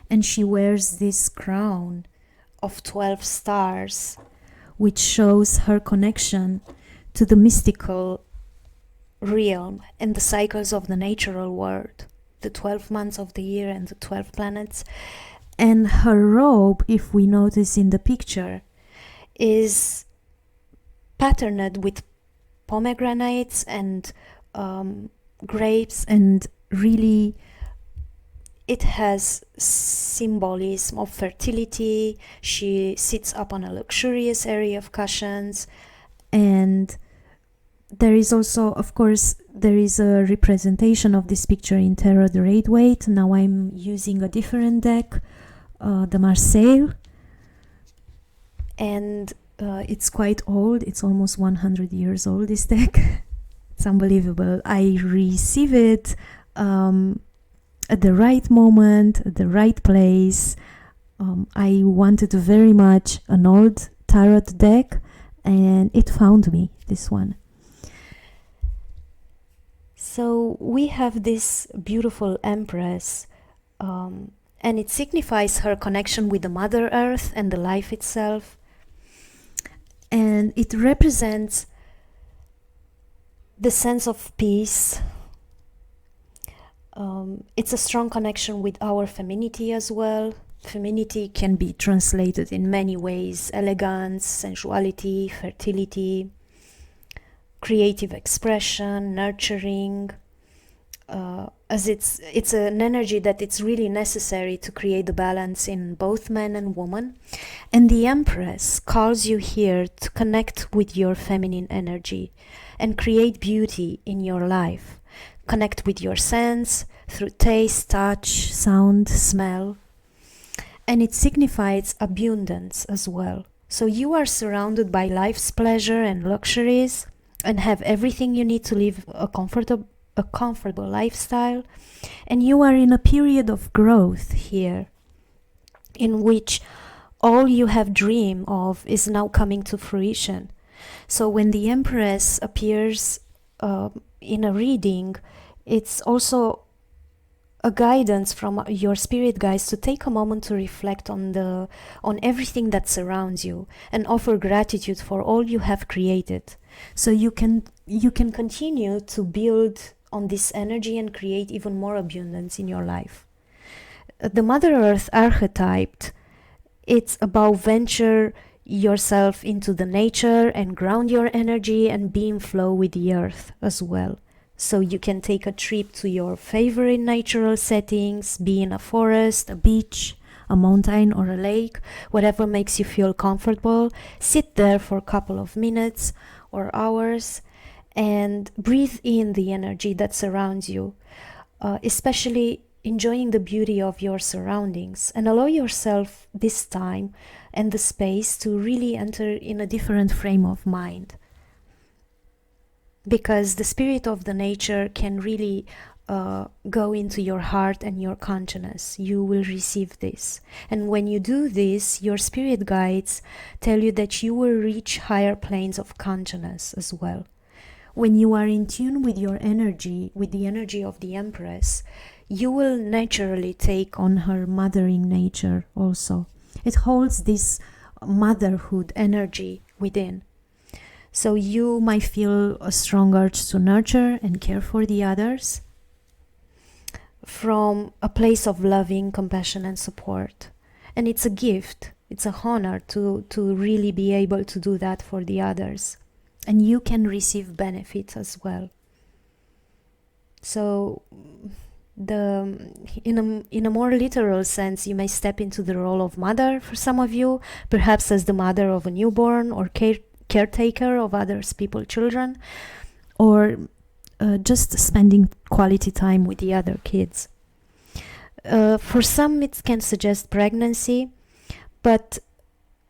and she wears this crown of 12 stars, which shows her connection to the mystical realm and the cycles of the natural world, the 12 months of the year and the 12 planets. And her robe, if we notice in the picture, is patterned with pomegranates and grapes, and really it has symbolism of fertility. She sits up on a luxurious area of cushions, and there is also, of course, there is a representation of this picture in Rider-Waite. Now I'm using a different deck, the Marseille, and it's quite old. It's almost 100 years old, this deck. It's unbelievable. I receive it at the right moment, at the right place. I wanted very much an old tarot deck, and it found me, this one. So we have this beautiful Empress, and it signifies her connection with the Mother Earth and the life itself. And it represents the sense of peace. It's a strong connection with our femininity as well. Femininity can be translated in many ways: elegance, sensuality, fertility, creative expression, nurturing, as it's an energy that it's really necessary to create the balance in both men and woman. And the Empress calls you here to connect with your feminine energy and create beauty in your life. Connect with your sense through taste, touch, sound, smell. And it signifies abundance as well. So you are surrounded by life's pleasure and luxuries, and have everything you need to live a comfortable lifestyle. And you are in a period of growth here, in which all you have dreamed of is now coming to fruition. So when the Empress appears in a reading, it's also a guidance from your spirit guides to take a moment to reflect on everything that surrounds you and offer gratitude for all you have created. So you can continue to build on this energy and create even more abundance in your life. The Mother Earth archetype, it's about venture yourself into the nature and ground your energy and be in flow with the earth as well. So you can take a trip to your favorite natural settings, be in a forest, a beach, a mountain or a lake, whatever makes you feel comfortable. Sit there for a couple of minutes or hours and breathe in the energy that surrounds you, especially enjoying the beauty of your surroundings, and allow yourself this time and the space to really enter in a different frame of mind. Because the spirit of the nature can really go into your heart and your consciousness. You will receive this. And when you do this, your spirit guides tell you that you will reach higher planes of consciousness as well. When you are in tune with your energy, with the energy of the Empress, you will naturally take on her mothering nature also. It holds this motherhood energy within. So you might feel a strong urge to nurture and care for the others from a place of loving compassion and support. And it's a gift, it's a honor to really be able to do that for the others. and you can receive benefits as well. So in a more literal sense, you may step into the role of mother for some of you, perhaps as the mother of a newborn or caretaker of others people's children, or just spending quality time with the other kids. For some it can suggest pregnancy, but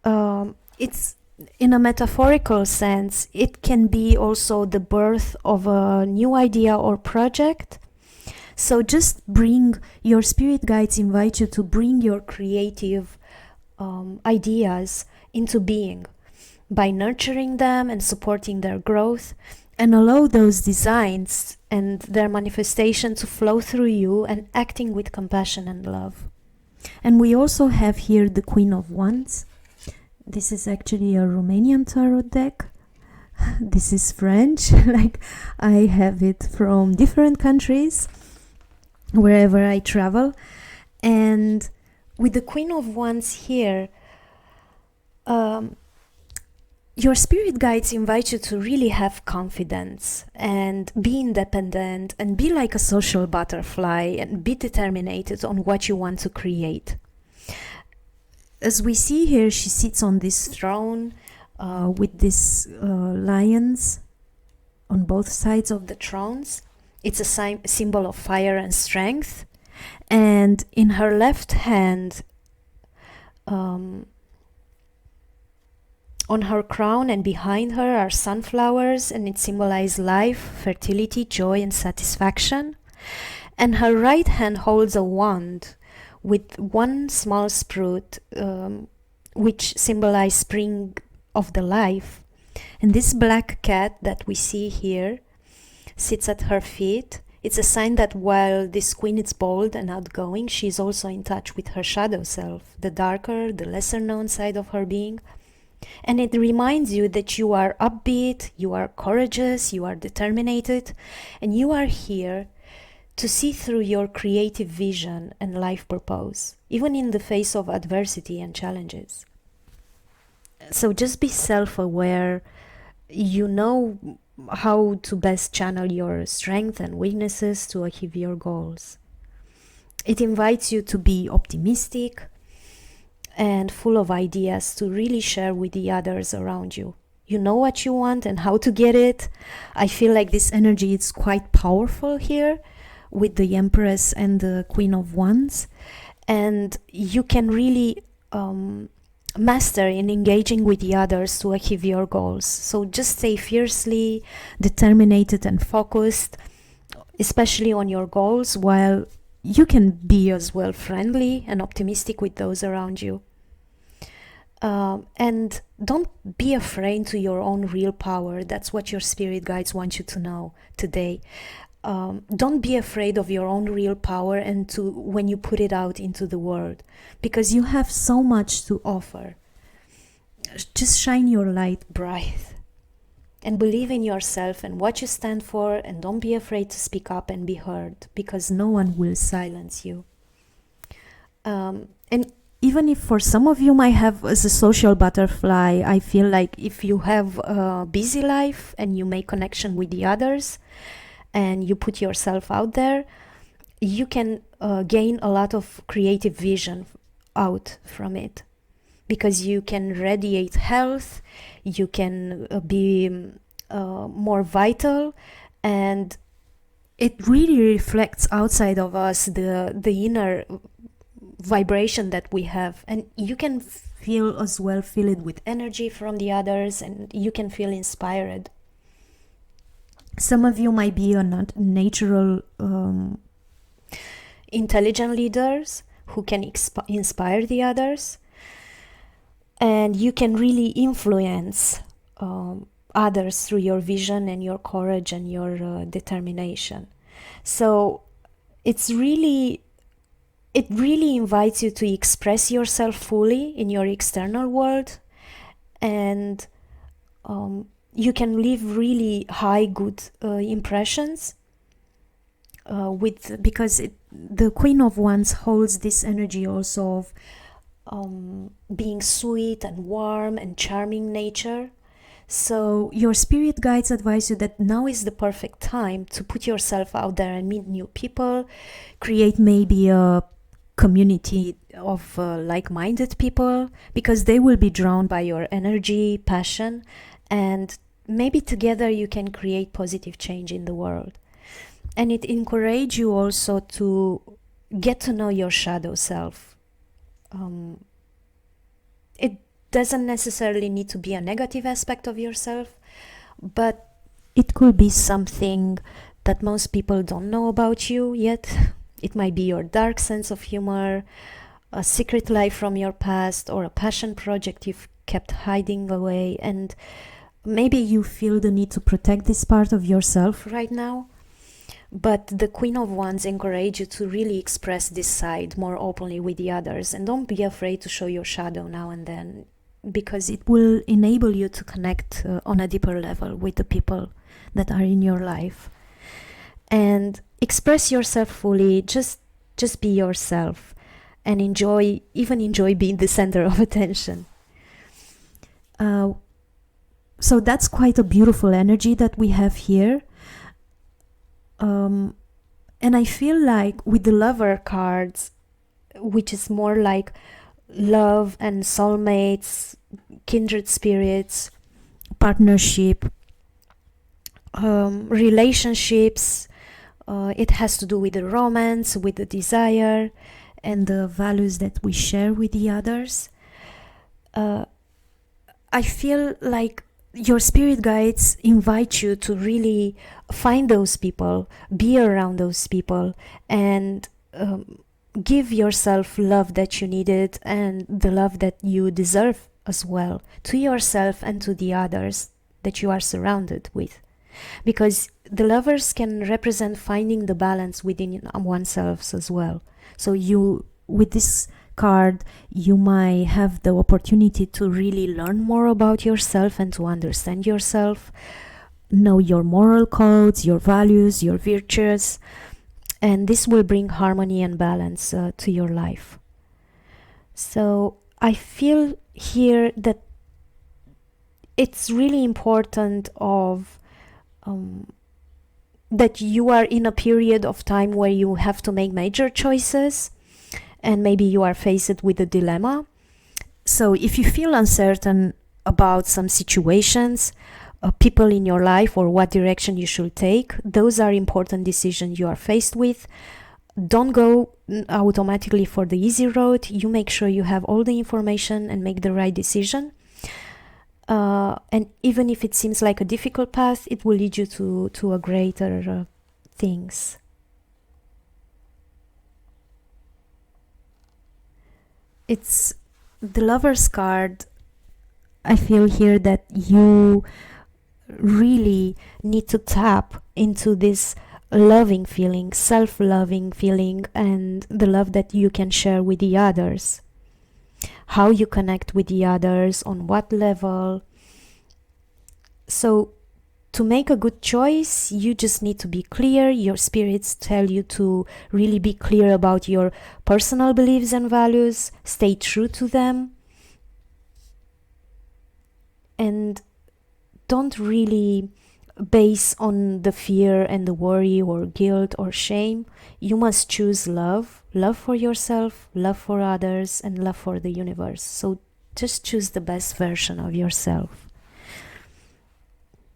it's in a metaphorical sense, it can be also the birth of a new idea or project. So just bring, your spirit guides invite you to bring your creative ideas into being by nurturing them and supporting their growth, and allow those designs and their manifestation to flow through you, and acting with compassion and love. And we also have here the Queen of Wands. This is actually a Romanian tarot deck. This is French. Like, I have it from different countries wherever I travel. And with the Queen of Wands here, your spirit guides invite you to really have confidence and be independent and be like a social butterfly and be determined on what you want to create. As we see here, she sits on this throne with these lions on both sides of the thrones. It's a symbol of fire and strength. And in her left hand, on her crown and behind her are sunflowers, and it symbolizes life, fertility, joy, and satisfaction. And her right hand holds a wand with one small sprout, which symbolizes spring of the life. And this black cat that we see here sits at her feet. It's a sign that while this queen is bold and outgoing, she is also in touch with her shadow self, the darker, the lesser known side of her being. And it reminds you that you are upbeat, you are courageous, you are determined, and you are here to see through your creative vision and life purpose, even in the face of adversity and challenges. So just be self-aware. You know how to best channel your strength and weaknesses to achieve your goals. It invites you to be optimistic and full of ideas to really share with the others around you. You know what you want and how to get it. I feel like this energy is quite powerful here with the Empress and the Queen of Wands, and you can really master in engaging with the others to achieve your goals. So just stay fiercely determined and focused, especially on your goals, while you can be as well friendly and optimistic with those around you. And don't be afraid to your own real power. That's what your spirit guides want you to know today. Don't be afraid of your own real power and to when you put it out into the world, because you have so much to offer. Just shine your light bright and believe in yourself and what you stand for, and don't be afraid to speak up and be heard, because no one will silence you. And even if for some of you might have as a social butterfly, I feel like if you have a busy life and you make connection with the others and you put yourself out there, you can gain a lot of creative vision out from it, because you can radiate health, you can be more vital, and it really reflects outside of us the inner vibration that we have, and you can feel as well, feel it with energy from the others, and you can feel inspired. Some of you might be a natural intelligent leaders who can inspire the others, and you can really influence others through your vision and your courage and your determination. So it really invites you to express yourself fully in your external world, and you can leave really high good impressions because the Queen of Wands holds this energy also of being sweet and warm and charming nature. So your spirit guides advise you that now is the perfect time to put yourself out there and meet new people, create maybe a community of like-minded people, because they will be drawn by your energy, passion, and maybe together you can create positive change in the world. And it encourages you also to get to know your shadow self. It doesn't necessarily need to be a negative aspect of yourself, but it could be something that most people don't know about you yet. It might be your dark sense of humor, a secret life from your past, or a passion project you've kept hiding away, and maybe you feel the need to protect this part of yourself right now. But the Queen of Wands encourages you to really express this side more openly with the others, and don't be afraid to show your shadow now and then, because it will enable you to connect on a deeper level with the people that are in your life. And express yourself fully, just be yourself, and enjoy being the center of attention. So that's quite a beautiful energy that we have here. And I feel like with the Lover cards, which is more like love and soulmates, kindred spirits, partnership, relationships, it has to do with the romance, with the desire, and the values that we share with the others. I feel like your spirit guides invite you to really find those people, be around those people, and give yourself love that you needed and the love that you deserve as well, to yourself and to the others that you are surrounded with. Because the Lovers can represent finding the balance within oneself as well. So you, with this card, you might have the opportunity to really learn more about yourself and to understand yourself, know your moral codes, your values, your virtues, and this will bring harmony and balance to your life. So I feel here that it's really important that you are in a period of time where you have to make major choices, and maybe you are faced with a dilemma. So if you feel uncertain about some situations, people in your life, or what direction you should take, those are important decisions you are faced with. Don't go automatically for the easy road. You make sure you have all the information and make the right decision. And even if it seems like a difficult path, it will lead you to a greater things. It's the Lover's card. I feel here that you really need to tap into this loving feeling, self-loving feeling, and the love that you can share with the others. How you connect with the others, on what level. So to make a good choice, you just need to be clear. Your spirits tell you to really be clear about your personal beliefs and values, stay true to them, and don't really base on the fear and the worry or guilt or shame. You must choose love for yourself, love for others, and love for the universe. So just choose the best version of yourself.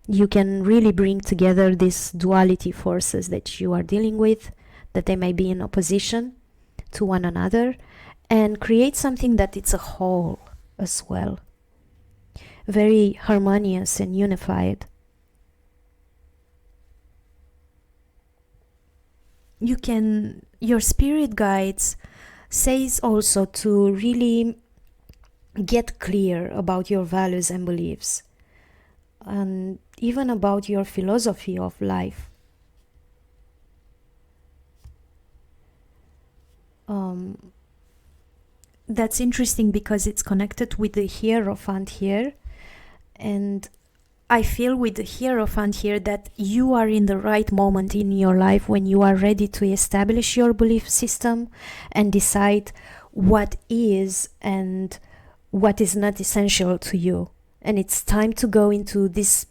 You can really bring together these duality forces that you are dealing with, that they may be in opposition to one another, and create something that it's a whole as well. Very harmonious and unified. Your spirit guides says also to really get clear about your values and beliefs, and even about your philosophy of life. That's interesting because it's connected with the Hierophant here, and I feel with the Hierophant here that you are in the right moment in your life when you are ready to establish your belief system and decide what is and what is not essential to you, and it's time to go into this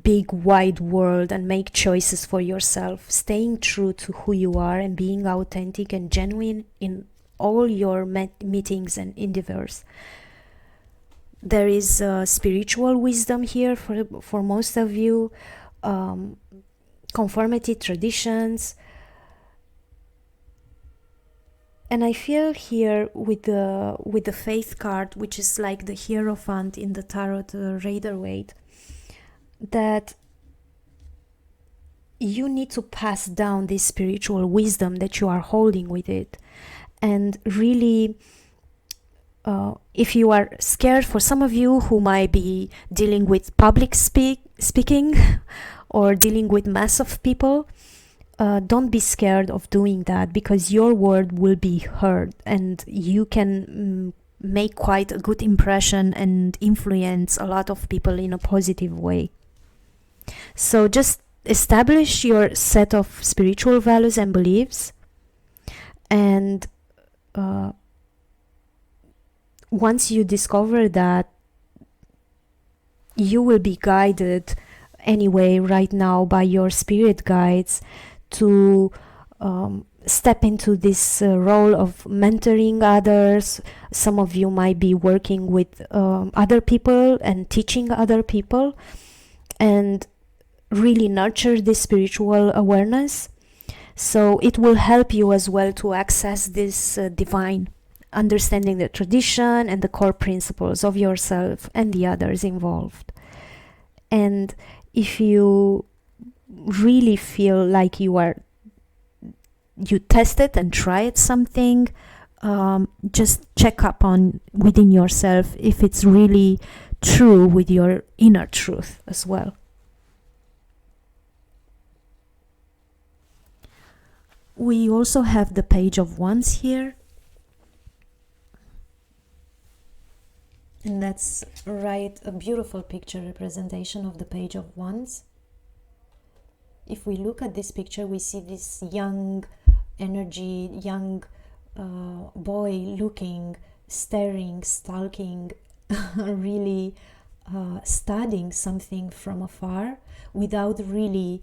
big wide world and make choices for yourself, staying true to who you are and being authentic and genuine in all your meetings and endeavors. There is spiritual wisdom here for most of you, conformity, traditions. And I feel here with the faith card, which is like the Hierophant in the tarot, the Rider-Waite, that you need to pass down this spiritual wisdom that you are holding with it. And really, if you are scared, for some of you who might be dealing with public speaking or dealing with mass of people, don't be scared of doing that, because your word will be heard and you can make quite a good impression and influence a lot of people in a positive way. So just establish your set of spiritual values and beliefs, and once you discover that, you will be guided anyway right now by your spirit guides to step into this role of mentoring others. Some of you might be working with other people and teaching other people, and really nurture this spiritual awareness. So it will help you as well to access this divine, understanding the tradition and the core principles of yourself and the others involved. And if you really feel like you tested and tried something, just check up on within yourself if it's really true with your inner truth as well. We also have the Page of Wands here, and that's a beautiful picture representation of the Page of Wands. If we look at this picture, we see this young energy, young boy looking, staring, stalking, really studying something from afar without really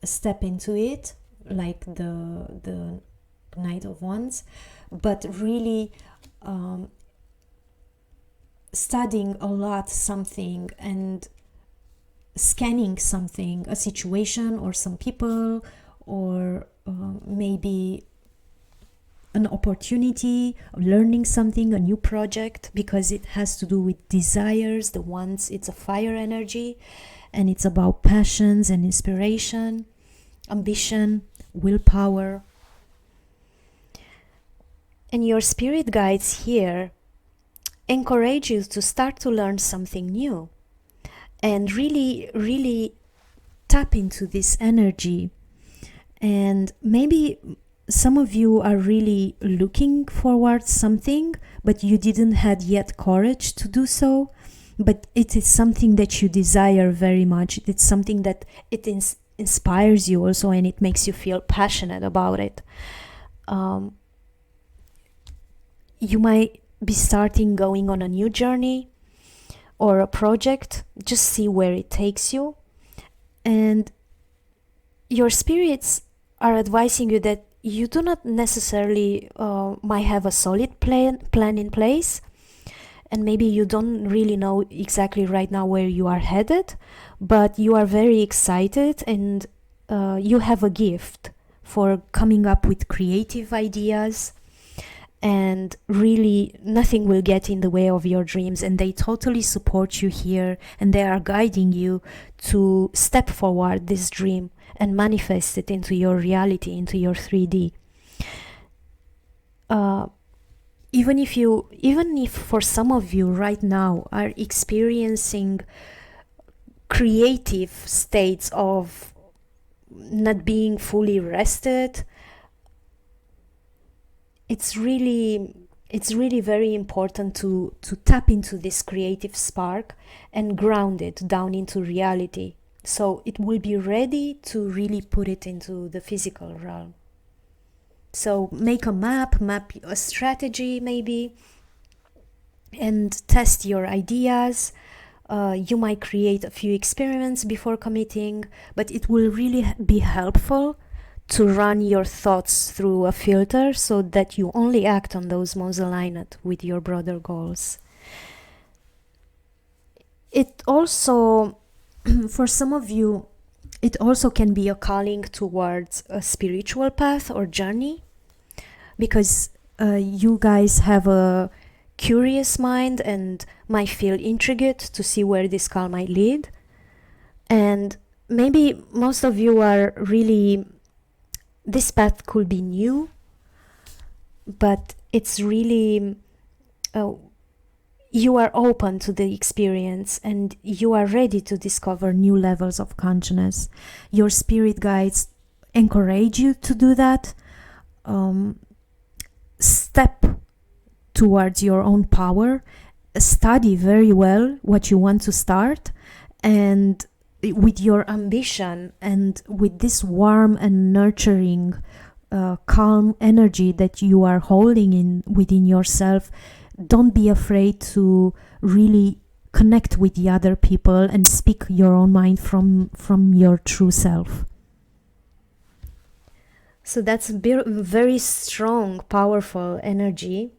step into it, like the Knight of Wands, but really studying a lot something and scanning something, a situation or some people, or maybe an opportunity of learning something, a new project, because it has to do with desires. The Wands, it's a fire energy, and it's about passions and inspiration, ambition, willpower. And your spirit guides here encourage you to start to learn something new and really tap into this energy. And maybe some of you are really looking forward to something, but you didn't had yet courage to do so. But it is something that you desire very much. It's something that it inspires you also, and it makes you feel passionate about it. You might be going on a new journey or a project. Just see where it takes you. And your spirits are advising you that you do not necessarily might have a solid plan in place, and maybe you don't really know exactly right now where you are headed, but you are very excited, and you have a gift for coming up with creative ideas, and really nothing will get in the way of your dreams, and they totally support you here, and they are guiding you to step forward this dream and manifest it into your reality, into your 3D. Even if for some of you right now are experiencing creative states of not being fully rested, it's really very important to tap into this creative spark and ground it down into reality, so it will be ready to really put it into the physical realm. So make a map a strategy maybe, and test your ideas. You might create a few experiments before committing, but it will really be helpful to run your thoughts through a filter so that you only act on those most aligned with your broader goals. It also, for some of you, it also can be a calling towards a spiritual path or journey, because you guys have a curious mind and might feel intrigued to see where this call might lead. And maybe most of you are really, this path could be new, but it's really, you are open to the experience and you are ready to discover new levels of consciousness. Your spirit guides encourage you to do that. Step towards your own power. Study very well what you want to start, and with your ambition and with this warm and nurturing, calm energy that you are holding in within yourself, don't be afraid to really connect with the other people and speak your own mind from your true self. So that's a very strong, powerful energy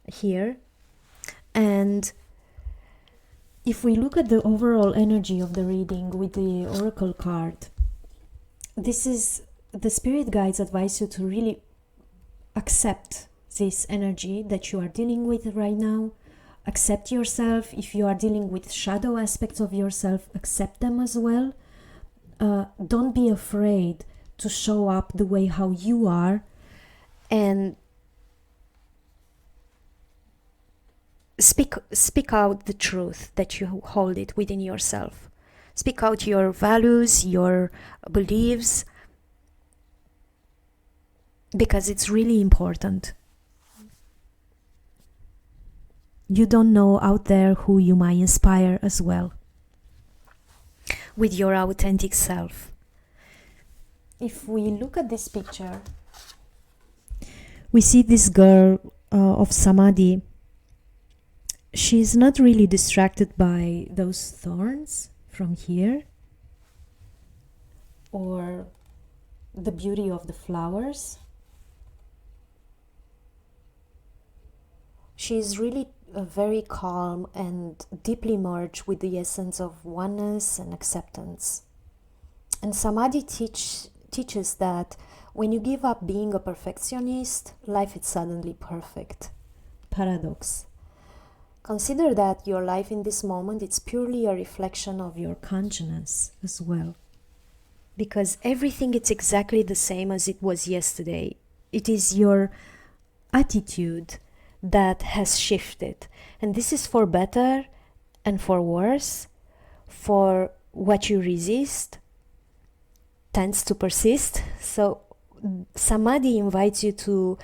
here. And if we look at the overall energy of the reading with the oracle card, this is the spirit guides advise you to really accept this energy that you are dealing with right now. Accept yourself. If you are dealing with shadow aspects of yourself, accept them as well. Don't be afraid to show up the way how you are, and speak out the truth that you hold it within yourself. Speak out your values, your beliefs, because it's really important. You don't know out there who you might inspire as well with your authentic self. If we look at this picture, we see this girl of Samadhi. She's not really distracted by those thorns from here or the beauty of the flowers. She's really very calm and deeply merged with the essence of oneness and acceptance. And Samadhi teaches that when you give up being a perfectionist, life is suddenly perfect. Paradox. Consider that your life in this moment is purely a reflection of your consciousness as well. Because everything is exactly the same as it was yesterday. It is your attitude that has shifted. And this is for better and for worse. For what you resist tends to persist. So Samadhi invites you to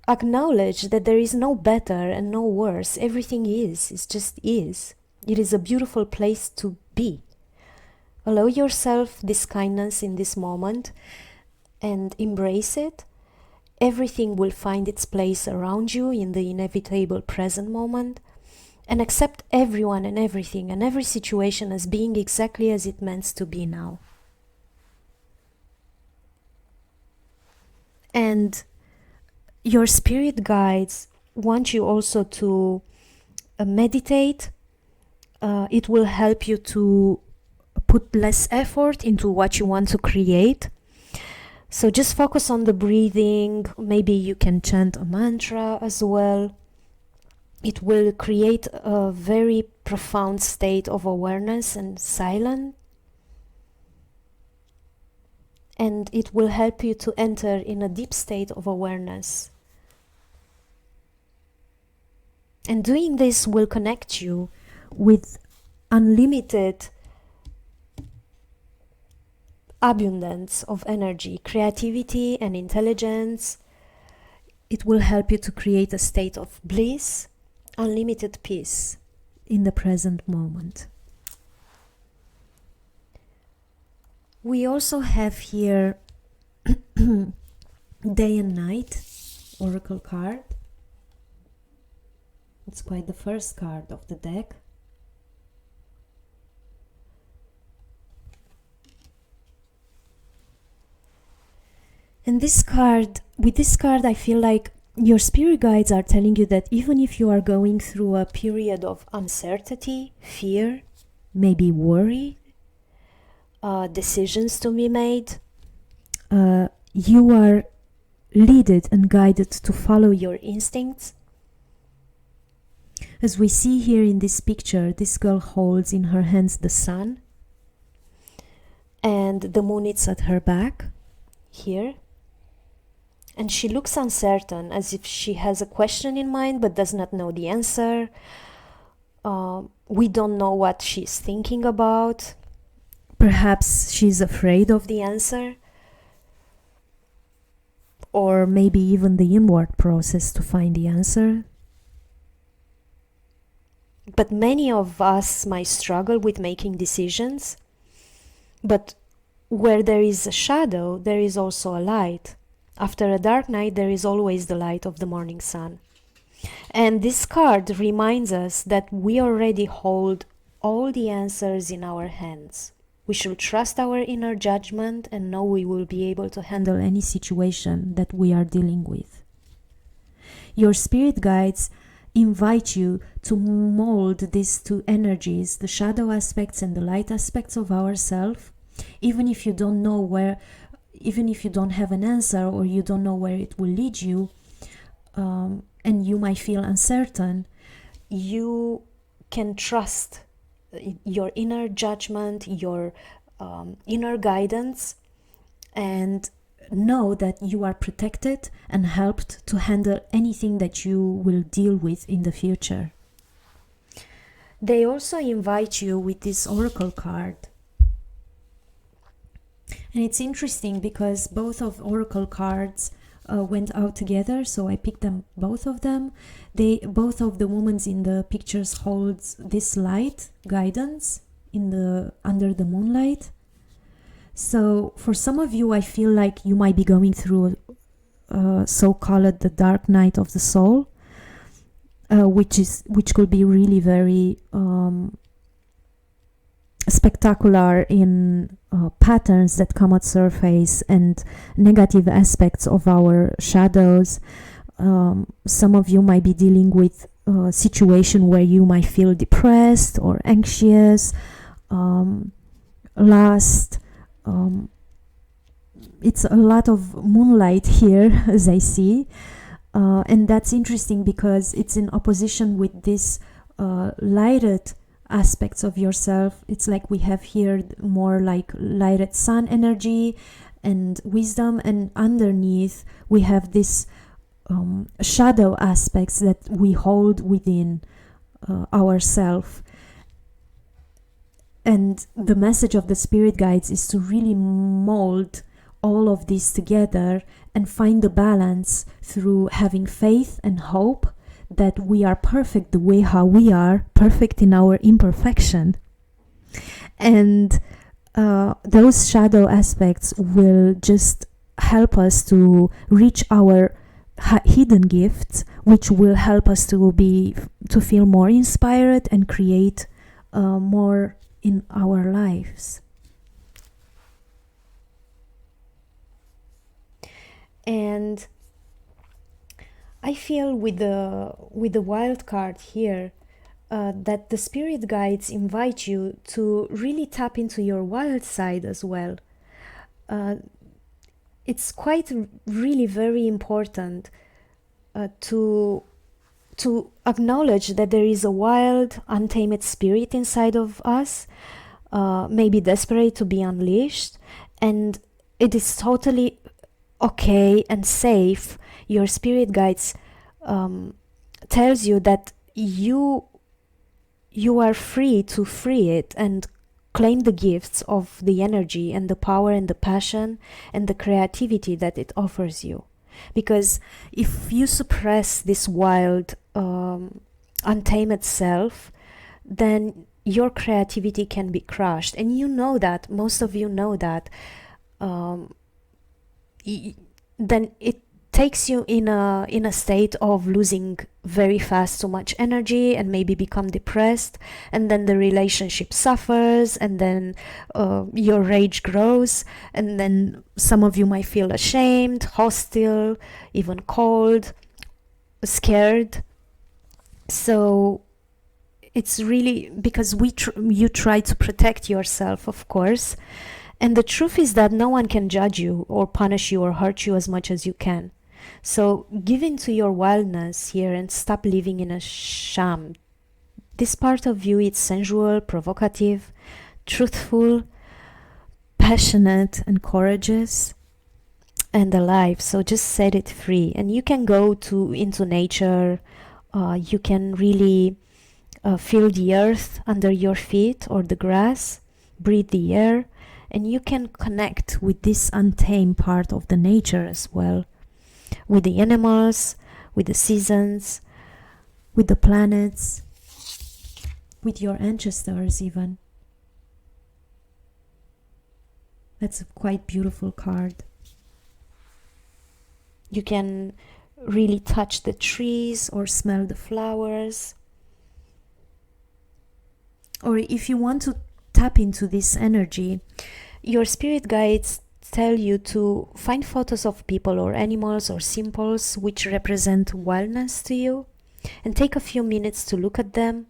acknowledge that there is no better and no worse. Everything is. It just is. It is a beautiful place to be. Allow yourself this kindness in this moment and embrace it. Everything will find its place around you in the inevitable present moment, and accept everyone and everything and every situation as being exactly as it meant to be now. And your spirit guides want you also to meditate. It will help you to put less effort into what you want to create. So just focus on the breathing. Maybe you can chant a mantra as well. It will create a very profound state of awareness and silence. And it will help you to enter in a deep state of awareness. And doing this will connect you with unlimited abundance of energy, creativity and intelligence. It will help you to create a state of bliss, unlimited peace in the present moment. We also have here day and night oracle card. It's quite the first card of the deck. And with this card, I feel like your spirit guides are telling you that even if you are going through a period of uncertainty, fear, maybe worry, decisions to be made, you are leaded and guided to follow your instincts. As we see here in this picture, this girl holds in her hands the sun, and the moon is at her back here. And she looks uncertain, as if she has a question in mind but does not know the answer. We don't know what she's thinking about. Perhaps she's afraid of the answer. Or maybe even the inward process to find the answer. But many of us might struggle with making decisions. But where there is a shadow, there is also a light. After a dark night, there is always the light of the morning sun. And this card reminds us that we already hold all the answers in our hands. We should trust our inner judgment and know we will be able to handle any situation that we are dealing with. Your spirit guides invite you to mold these two energies, the shadow aspects and the light aspects of ourselves, even if you don't know where, even if you don't have an answer or you don't know where it will lead you, and you might feel uncertain, you can trust your inner judgment, your inner guidance, and know that you are protected and helped to handle anything that you will deal with in the future. They also invite you with this oracle card. And it's interesting because both of oracle cards went out together, so I picked them, both of them. Both of the women in the pictures holds this light guidance under the moonlight. So for some of you, I feel like you might be going through so-called the dark night of the soul, which could be really very spectacular in patterns that come at surface and negative aspects of our shadows. Some of you might be dealing with a situation where you might feel depressed or anxious, lost. It's a lot of moonlight here, as I see, and that's interesting because it's in opposition with this lighted aspects of yourself. It's like we have here more like lighted sun energy and wisdom, and underneath we have this shadow aspects that we hold within ourself. And the message of the spirit guides is to really mold all of this together and find the balance through having faith and hope that we are perfect the way how we are, perfect in our imperfection. And those shadow aspects will just help us to reach our hidden gifts, which will help us to feel more inspired and create more in our lives. And I feel with the wild card here that the spirit guides invite you to really tap into your wild side as well. It's quite really very important to acknowledge that there is a wild, untamed spirit inside of us, maybe desperate to be unleashed, and it is totally okay and safe. Your spirit guides tells you that you are free to free it and claim the gifts of the energy and the power and the passion and the creativity that it offers you. Because if you suppress this wild, untamed self, then your creativity can be crushed. And you know that, most of you know that, then it takes you in a state of losing very fast too much energy and maybe become depressed, and then the relationship suffers, and then your rage grows, and then some of you might feel ashamed, hostile, even cold, scared. So it's really because you try to protect yourself, of course. And the truth is that no one can judge you or punish you or hurt you as much as you can. So give in to your wildness here and stop living in a sham. This part of you is sensual, provocative, truthful, passionate, and courageous, and alive. So just set it free. And you can go into nature. You can really feel the earth under your feet or the grass, breathe the air. And you can connect with this untamed part of the nature as well, with the animals, with the seasons, with the planets, with your ancestors even. That's a quite beautiful card. You can really touch the trees or smell the flowers. Or if you want to tap into this energy, your spirit guides tell you to find photos of people or animals or symbols which represent wellness to you, and take a few minutes to look at them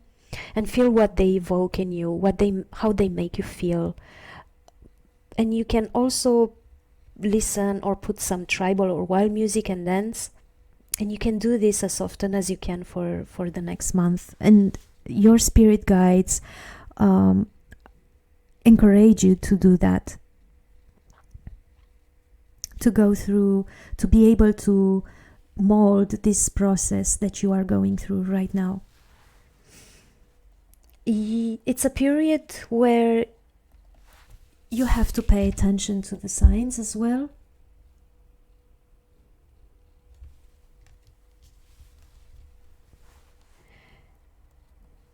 and feel what they evoke in you, how they make you feel. And you can also listen or put some tribal or wild music and dance, and you can do this as often as you can for the next month. And your spirit guides encourage you to do that, to go through, to be able to mold this process that you are going through right now. It's a period where you have to pay attention to the signs as well.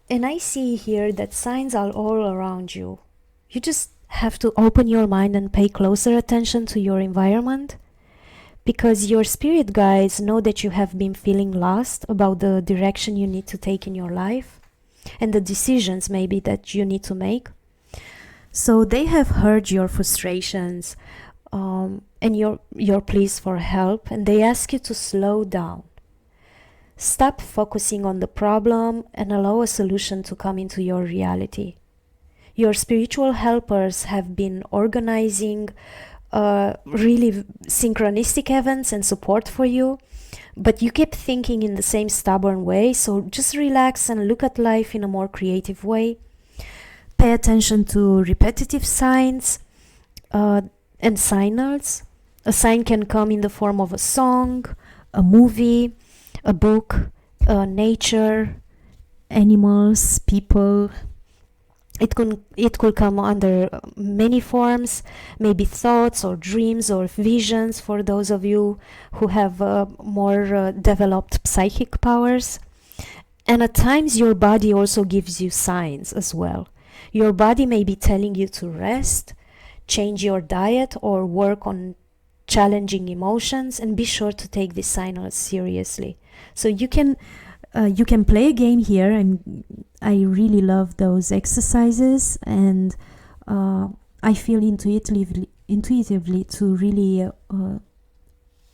And I see here that signs are all around you. You just have to open your mind and pay closer attention to your environment, because your spirit guides know that you have been feeling lost about the direction you need to take in your life and the decisions maybe that you need to make. So they have heard your frustrations and your pleas for help, and they ask you to slow down. Stop focusing on the problem and allow a solution to come into your reality. Your spiritual helpers have been organizing really synchronistic events and support for you, but you keep thinking in the same stubborn way, so just relax and look at life in a more creative way. Pay attention to repetitive signs and signals. A sign can come in the form of a song, a movie, a book, nature, animals, people. It could come under many forms, maybe thoughts or dreams or visions for those of you who have more developed psychic powers. And at times your body also gives you signs as well. Your body may be telling you to rest, change your diet, or work on challenging emotions, and be sure to take these signals seriously. So you can play a game here, and I really love those exercises, and I feel intuitively to really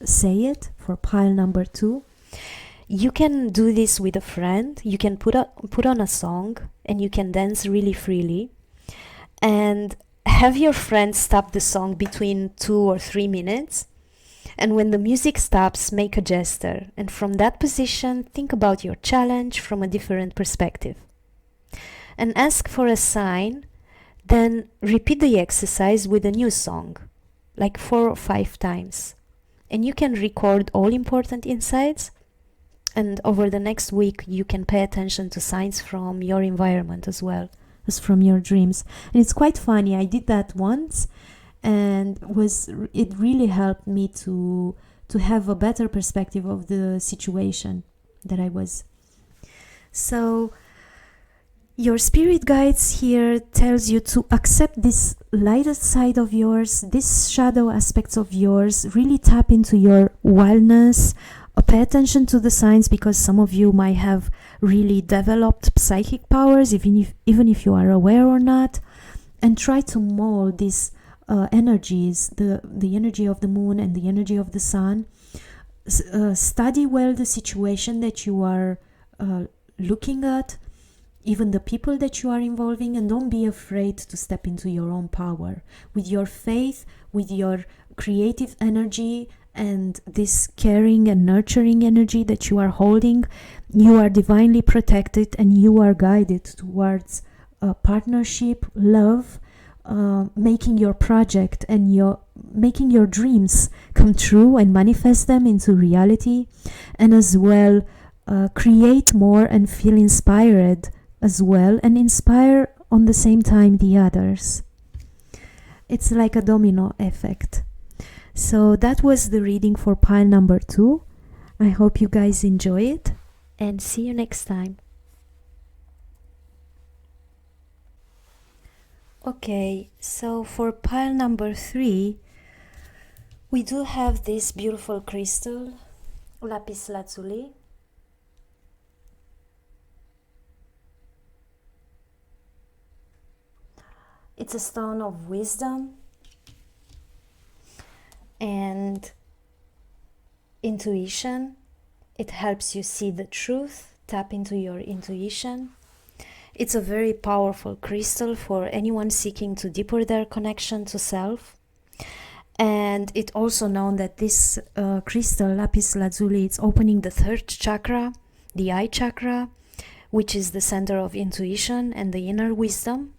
say it for pile number 2. You can do this with a friend. You can put on a song, and you can dance really freely, and have your friend stop the song between 2 or 3 minutes. And when the music stops, make a gesture. And from that position, think about your challenge from a different perspective. And ask for a sign, then repeat the exercise with a new song, like 4 or 5 times. And you can record all important insights. And over the next week, you can pay attention to signs from your environment as well as from your dreams. And it's quite funny. I did that once, and it really helped me to have a better perspective of the situation that I was. So Your spirit guides here tells you to accept this lighter side of yours, this shadow aspects of yours, really tap into your wildness, pay attention to the signs, because some of you might have really developed psychic powers, even if you are aware or not, and try to mold these energies, the energy of the moon and the energy of the sun. Study well the situation that you are looking at, even the people that you are involving, and don't be afraid to step into your own power. With your faith, with your creative energy, and this caring and nurturing energy that you are holding, you are divinely protected and you are guided towards partnership, love, making your project and making your dreams come true and manifest them into reality, and as well create more and feel inspired as well, and inspire on the same time the others. It's like a domino effect. So that was the reading for pile number 2. I hope you guys enjoy it, and see you next time. Okay, so for pile number 3, we do have this beautiful crystal, Lapis Lazuli. It's a stone of wisdom and intuition. It helps you see the truth, tap into your intuition. It's a very powerful crystal for anyone seeking to deepen their connection to self. And it's also known that this crystal, Lapis Lazuli, it's opening the 3rd chakra, the eye chakra, which is the center of intuition and the inner wisdom.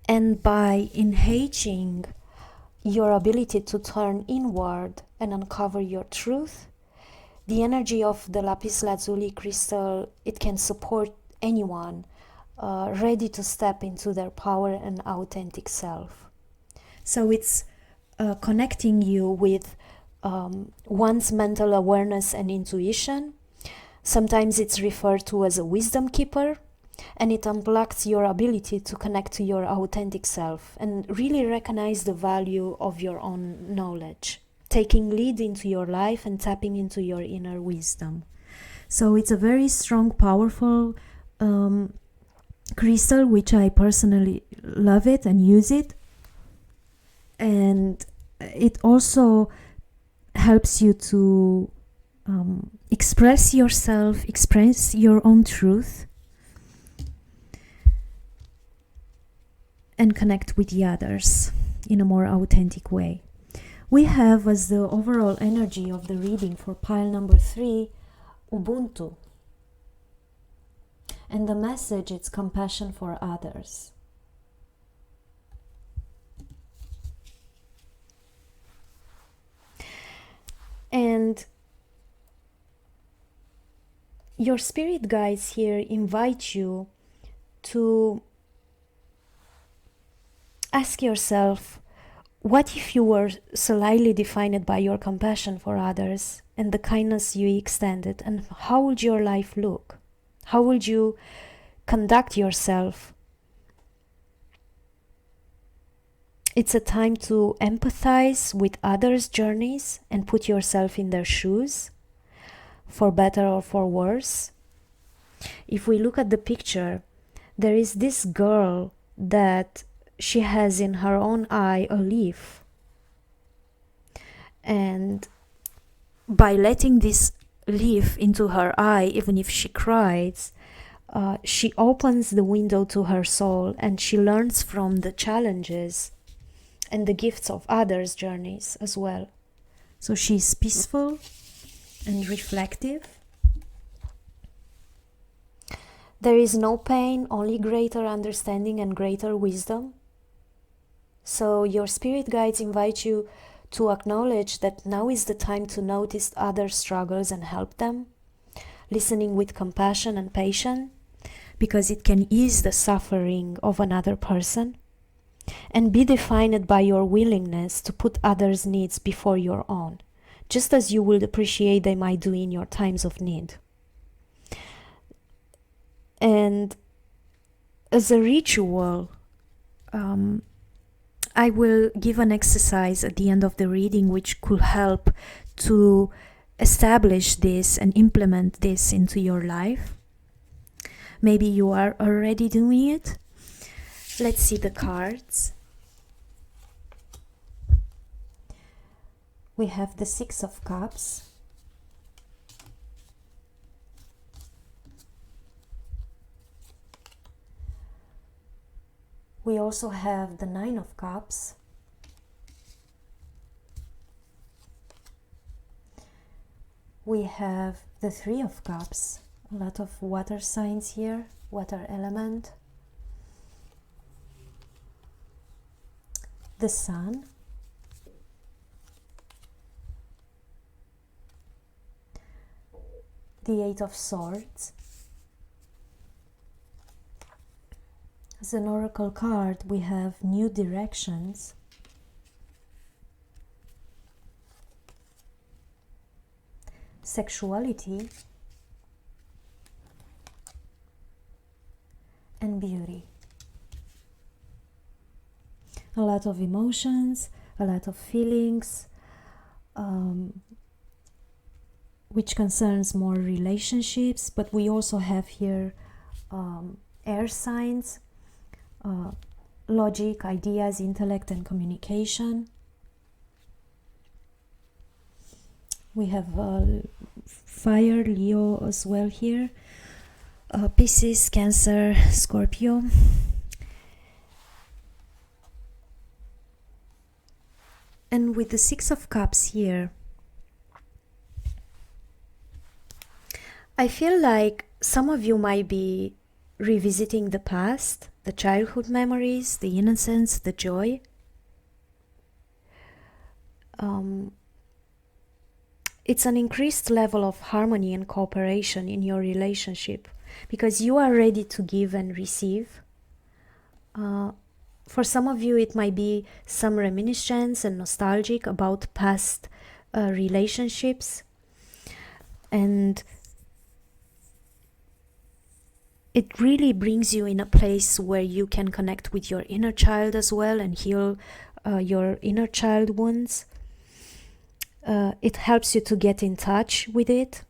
And by enhancing your ability to turn inward and uncover your truth, the energy of the Lapis Lazuli crystal, it can support anyone ready to step into their power and authentic self. So it's connecting you with one's mental awareness and intuition. Sometimes it's referred to as a wisdom keeper, and it unblocks your ability to connect to your authentic self and really recognize the value of your own knowledge, taking lead into your life and tapping into your inner wisdom. So it's a very strong, powerful crystal, which I personally love it and use it. And it also helps you to express yourself, express your own truth, and connect with the others in a more authentic way. We have as the overall energy of the reading for pile number 3, Ubuntu. And the message is compassion for others. And your spirit guides here invite you to ask yourself, what if you were slightly defined by your compassion for others and the kindness you extended, and how would your life look? How would you conduct yourself? It's a time to empathize with others' journeys and put yourself in their shoes, for better or for worse. If we look at the picture, there is this girl that she has in her own eye a leaf, and by letting this leaf into her eye, even if she cries, she opens the window to her soul, and she learns from the challenges and the gifts of others' journeys as well. So she's peaceful and reflective. There is no pain, only greater understanding and greater wisdom. So your spirit guides invite you to acknowledge that now is the time to notice others' struggles and help them, listening with compassion and patience, because it can ease the suffering of another person, and be defined by your willingness to put others' needs before your own, just as you would appreciate they might do in your times of need. And As a ritual, I will give an exercise at the end of the reading which could help to establish this and implement this into your life. Maybe you are already doing it. Let's see the cards. We have the Six of Cups. We also have the Nine of Cups. We have the Three of Cups. A lot of water signs here, water element. The Sun. The Eight of Swords. As an oracle card, we have New Directions. Sexuality. And beauty. A lot of emotions, a lot of feelings, which concerns more relationships, but we also have here air signs, logic, ideas, intellect, and communication. We have fire, Leo as well here, Pisces, Cancer, Scorpio. And with the Six of Cups here, I feel like some of you might be revisiting the past, the childhood memories, the innocence, the joy. It's an increased level of harmony and cooperation in your relationship because you are ready to give and receive. For some of you, it might be some reminiscence and nostalgic about past relationships, and it really brings you in a place where you can connect with your inner child as well and heal your inner child wounds. It helps you to get in touch with it.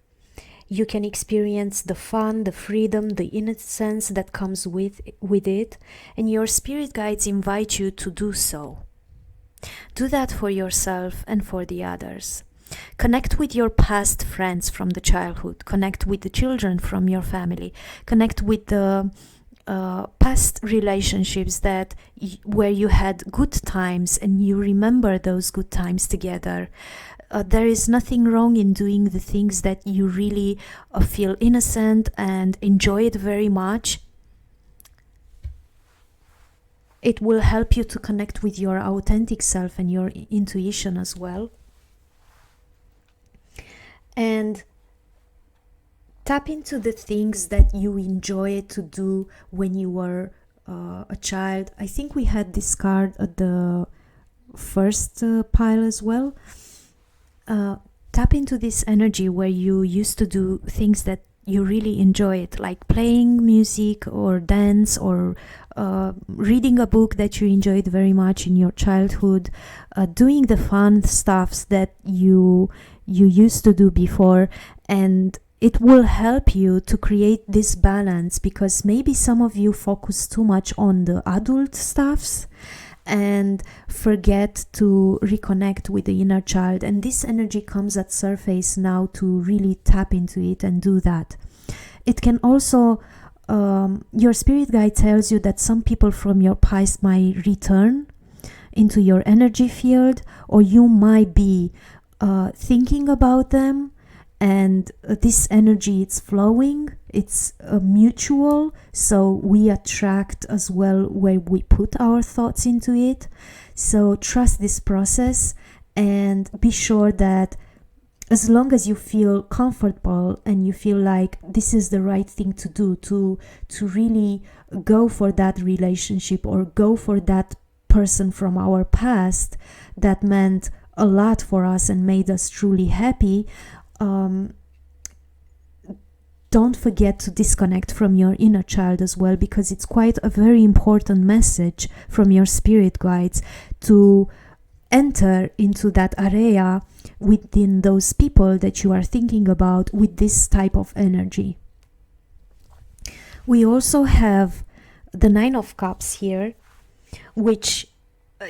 You can experience the fun, the freedom, the innocence that comes with it, and your spirit guides invite you to do so. Do that for yourself and for the others. Connect with your past friends from the childhood. Connect with the children from your family. Connect with the past relationships where you had good times and you remember those good times together. There is nothing wrong in doing the things that you really feel innocent and enjoy it very much. It will help you to connect with your authentic self and your intuition as well. And tap into the things that you enjoy to do when you were a child. I think we had this card at the first pile as well. Tap into this energy where you used to do things that you really enjoyed, like playing music or dance or reading a book that you enjoyed very much in your childhood, doing the fun stuffs that you used to do before, and it will help you to create this balance, because maybe some of you focus too much on the adult stuffs and forget to reconnect with the inner child, and this energy comes at surface now to really tap into it and do that. It can also your spirit guide tells you that some people from your past might return into your energy field, or you might be thinking about them, and this energy, it's flowing, it's mutual, so we attract as well where we put our thoughts into it. So trust this process and be sure that as long as you feel comfortable and you feel like this is the right thing to do, to really go for that relationship or go for that person from our past that meant a lot for us and made us truly happy, don't don't forget to disconnect from your inner child as well, because it's quite a very important message from your spirit guides to enter into that area within those people that you are thinking about with this type of energy. We also have the Nine of Cups here, which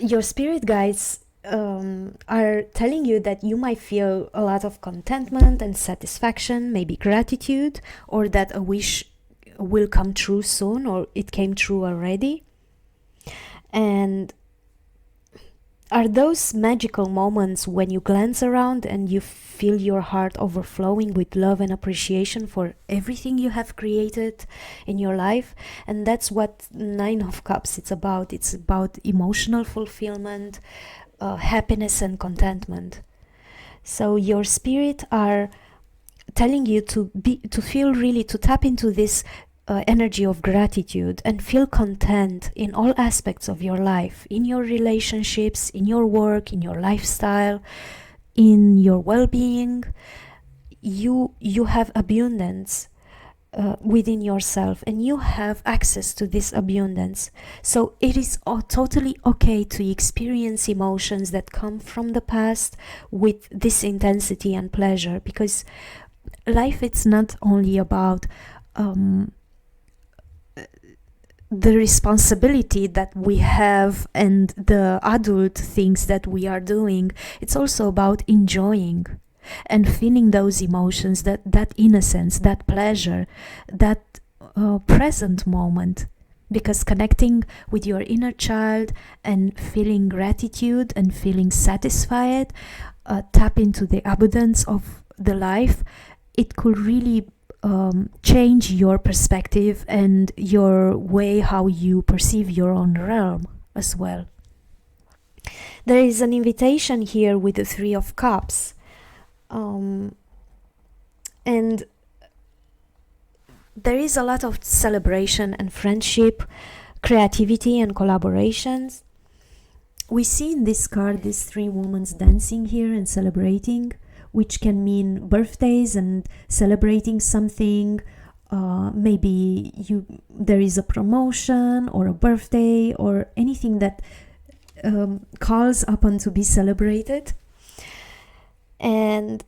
your spirit guides are telling you that you might feel a lot of contentment and satisfaction, maybe gratitude, or that a wish will come true soon, or it came true already. And are those magical moments when you glance around and you feel your heart overflowing with love and appreciation for everything you have created in your life. And that's what Nine of Cups it's about. It's about emotional fulfillment, happiness and contentment. So your spirit are telling you to feel really, to tap into this energy of gratitude and feel content in all aspects of your life, in your relationships, in your work, in your lifestyle, in your well-being. You have abundance within yourself, and you have access to this abundance. So it is totally okay to experience emotions that come from the past with this intensity and pleasure, because life, it's not only about the responsibility that we have and the adult things that we are doing. It's also about enjoying and feeling those emotions, that innocence, that pleasure, that present moment. Because connecting with your inner child and feeling gratitude and feeling satisfied, tap into the abundance of the life, it could really change your perspective and your way how you perceive your own realm as well. There is an invitation here with the Three of Cups, and there is a lot of celebration and friendship, creativity and collaborations. We see in this card these three women dancing here and celebrating, which can mean birthdays and celebrating something. Maybe there is a promotion or a birthday or anything that calls upon to be celebrated. And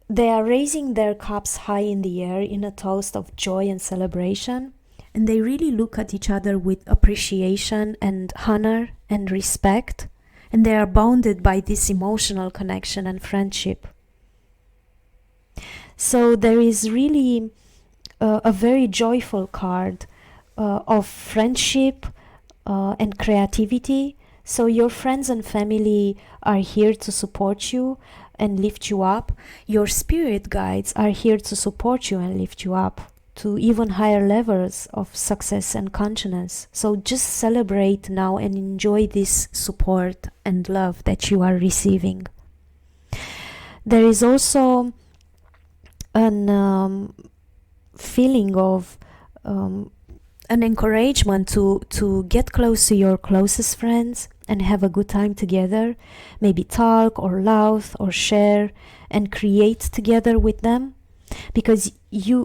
they are raising their cups high in the air in a toast of joy and celebration. And they really look at each other with appreciation and honor and respect. And they are bounded by this emotional connection and friendship. So there is really a very joyful card of friendship and creativity. So your friends and family are here to support you and lift you up. Your spirit guides are here to support you and lift you up to even higher levels of success and consciousness. So just celebrate now and enjoy this support and love that you are receiving. There is also an feeling of an encouragement to get close to your closest friends and have a good time together, maybe talk or laugh or share and create together with them, because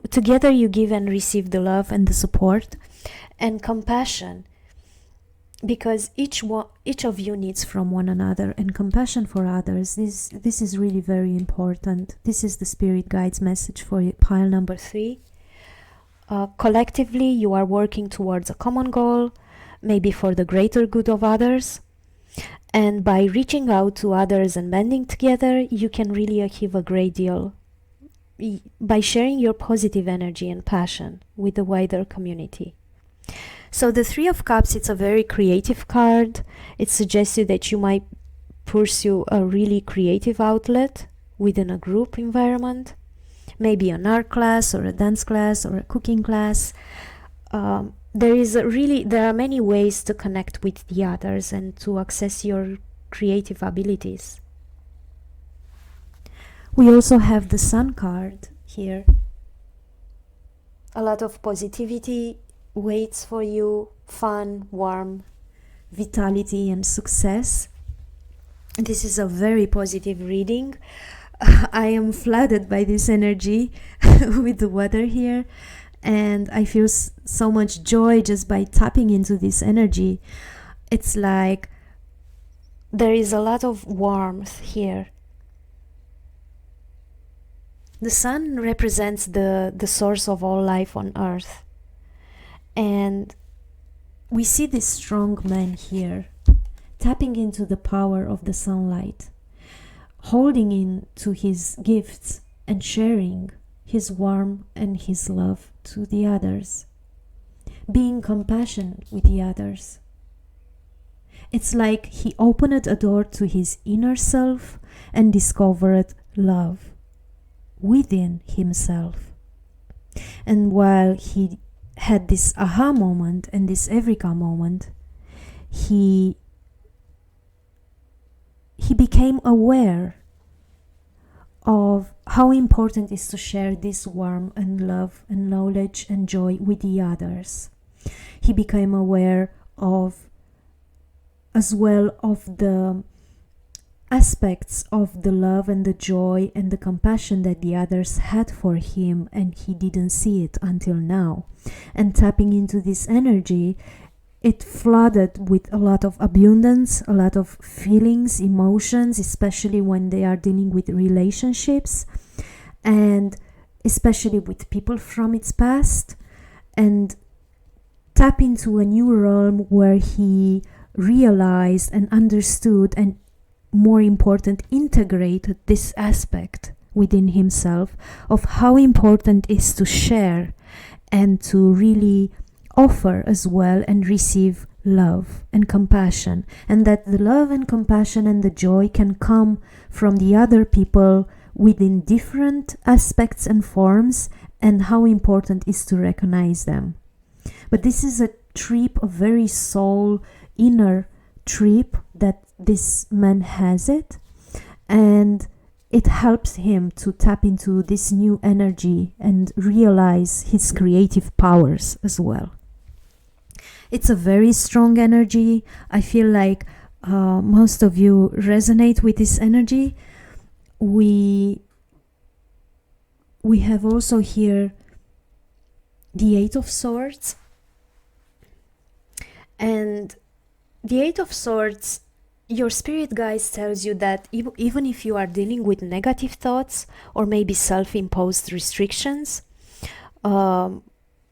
together you give and receive the love and the support and compassion, because each of you needs from one another, and compassion for others. This is really very important. This is the spirit guide's message for pile number 3. Collectively, you are working towards a common goal, maybe for the greater good of others. And by reaching out to others and banding together, you can really achieve a great deal by sharing your positive energy and passion with the wider community. So the Three of Cups, it's a very creative card. It suggests you that you might pursue a really creative outlet within a group environment, maybe an art class or a dance class or a cooking class. There are many ways to connect with the others and to access your creative abilities. We also have the Sun card here. A lot of positivity waits for you, fun, warm, vitality and success. This is a very positive reading. I am flooded by this energy with the water here, and I feel so much joy just by tapping into this energy. It's like there is a lot of warmth here. The sun represents the source of all life on earth, and we see this strong man here tapping into the power of the sunlight, holding in to his gifts and sharing his warmth and his love to the others, being compassionate with the others. It's like he opened a door to his inner self and discovered love within himself. And while he had this aha moment and this Eureka moment, he became aware of how important it is to share this warmth and love and knowledge and joy with the others. He became aware of as well of the aspects of the love and the joy and the compassion that the others had for him, and he didn't see it until now. And tapping into this energy, it flooded with a lot of abundance, a lot of feelings, emotions, especially when they are dealing with relationships, and especially with people from its past, and tap into a new realm where he realized and understood, and more important, integrated this aspect within himself of how important it is to share and to really offer as well and receive love and compassion, and that the love and compassion and the joy can come from the other people within different aspects and forms, and how important it is to recognize them. But this is a trip, a very soul inner trip that this man has it, and it helps him to tap into this new energy and realize his creative powers as well. It's a very strong energy. I feel like most of you resonate with this energy. We have also here the Eight of Swords, and the Eight of Swords, your spirit guides tells you that even if you are dealing with negative thoughts or maybe self-imposed restrictions, an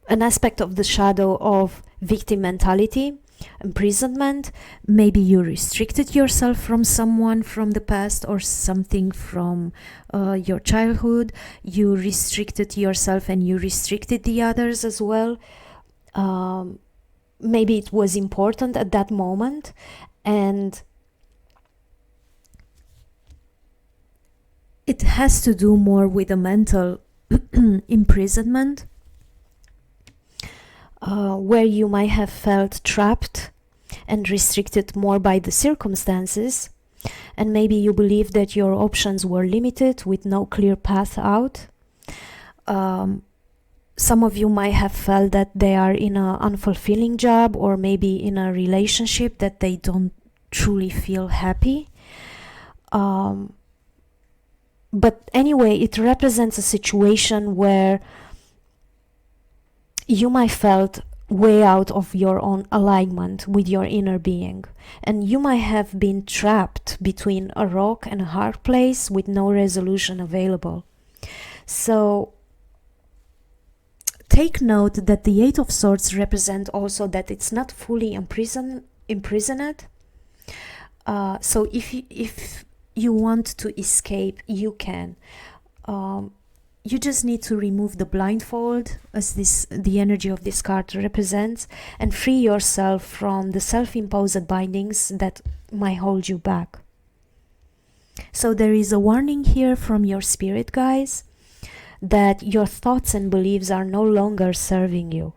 aspect of the shadow of victim mentality, imprisonment, maybe you restricted yourself from someone from the past or something from your childhood, you restricted yourself and you restricted the others as well. Maybe it was important at that moment, and it has to do more with a mental imprisonment, where you might have felt trapped and restricted more by the circumstances, and maybe you believe that your options were limited with no clear path out. Some of you might have felt that they are in an unfulfilling job, or maybe in a relationship that they don't truly feel happy. But anyway, it represents a situation where you might felt way out of your own alignment with your inner being, and you might have been trapped between a rock and a hard place with no resolution available. So take note that the Eight of Swords represent also that it's not fully imprisoned. So if you want to escape, you can. You just need to remove the blindfold, as the energy of this card represents, and free yourself from the self-imposed bindings that might hold you back. So there is a warning here from your spirit guides that your thoughts and beliefs are no longer serving you,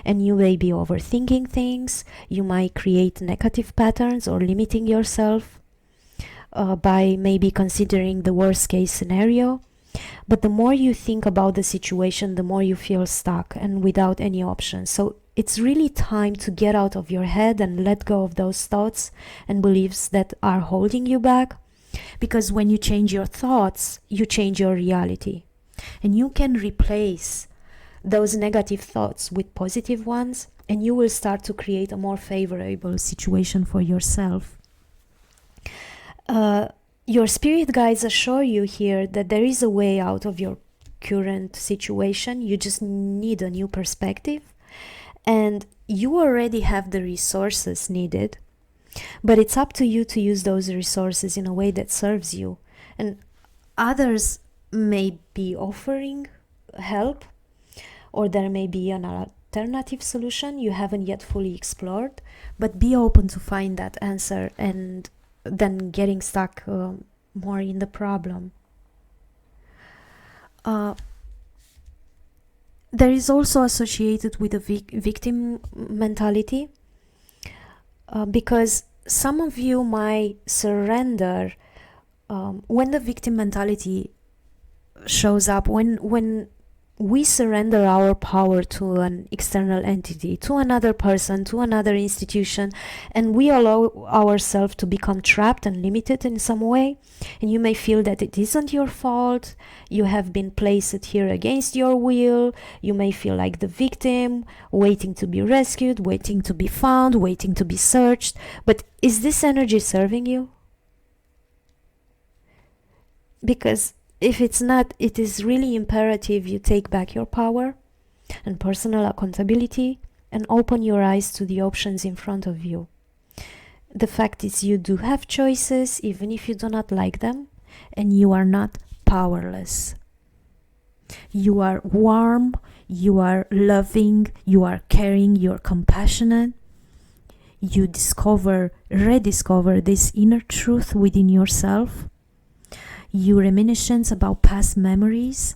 and you may be overthinking things. You might create negative patterns or limiting yourself by maybe considering the worst case scenario. But the more you think about the situation, the more you feel stuck and without any options. So it's really time to get out of your head and let go of those thoughts and beliefs that are holding you back, Because when you change your thoughts, you change your reality. And you can replace those negative thoughts with positive ones, and you will start to create a more favorable situation for yourself. Your spirit guides assure you here that there is a way out of your current situation. You just need a new perspective, and you already have the resources needed, but it's up to you to use those resources in a way that serves you. And others may be offering help, or there may be an alternative solution you haven't yet fully explored, but be open to find that answer and then getting stuck more in the problem. There is also associated with a victim mentality, because some of you might surrender when the victim mentality shows up, when we surrender our power to an external entity, to another person, to another institution, and we allow ourselves to become trapped and limited in some way. And you may feel that it isn't your fault, you have been placed here against your will, you may feel like the victim, waiting to be rescued, waiting to be found, waiting to be searched. But is this energy serving you? Because if it's not, it is really imperative you take back your power and personal accountability and open your eyes to the options in front of you. The fact is, you do have choices, even if you do not like them, and you are not powerless. You are warm, you are loving, you are caring, you are compassionate. You rediscover this inner truth within yourself. You reminiscence about past memories,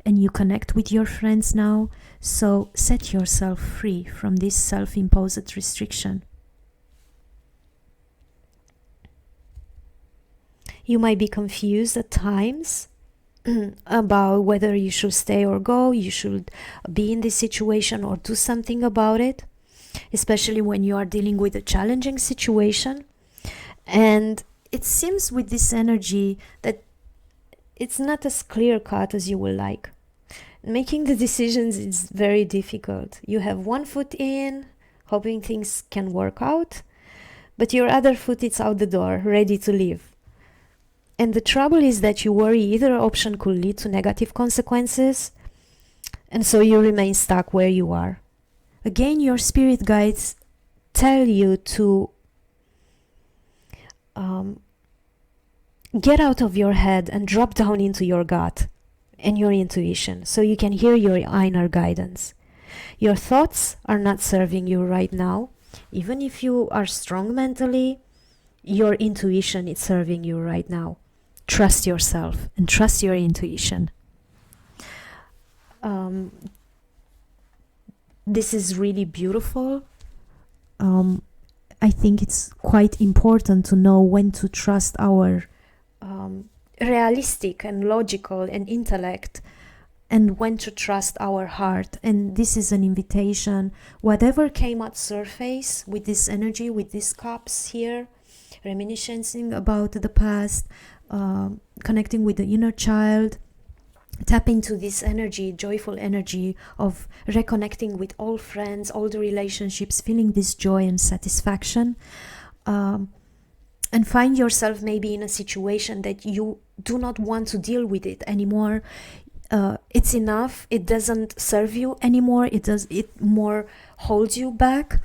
and you connect with your friends now. So set yourself free from this self-imposed restriction. You might be confused at times about whether you should stay or go, you should be in this situation or do something about it, especially when you are dealing with a challenging situation. And it seems with this energy that it's not as clear-cut as you would like. Making the decisions is very difficult. You have one foot in, hoping things can work out, but your other foot is out the door, ready to leave. And the trouble is that you worry either option could lead to negative consequences, and so you remain stuck where you are. Again, your spirit guides tell you to get out of your head and drop down into your gut and your intuition so you can hear your inner guidance. Your thoughts are not serving you right now. Even if you are strong mentally, your intuition is serving you right now. Trust yourself and trust your intuition. This is really beautiful. I think it's quite important to know when to trust our realistic and logical and intellect, and when to trust our heart. And this is an invitation. Whatever came at surface with this energy, with these cups here, reminiscing about the past, connecting with the inner child, tap into this energy, joyful energy of reconnecting with all friends, all the relationships, feeling this joy and satisfaction, and find yourself maybe in a situation that you do not want to deal with it anymore. It's enough. It doesn't serve you anymore. It more holds you back.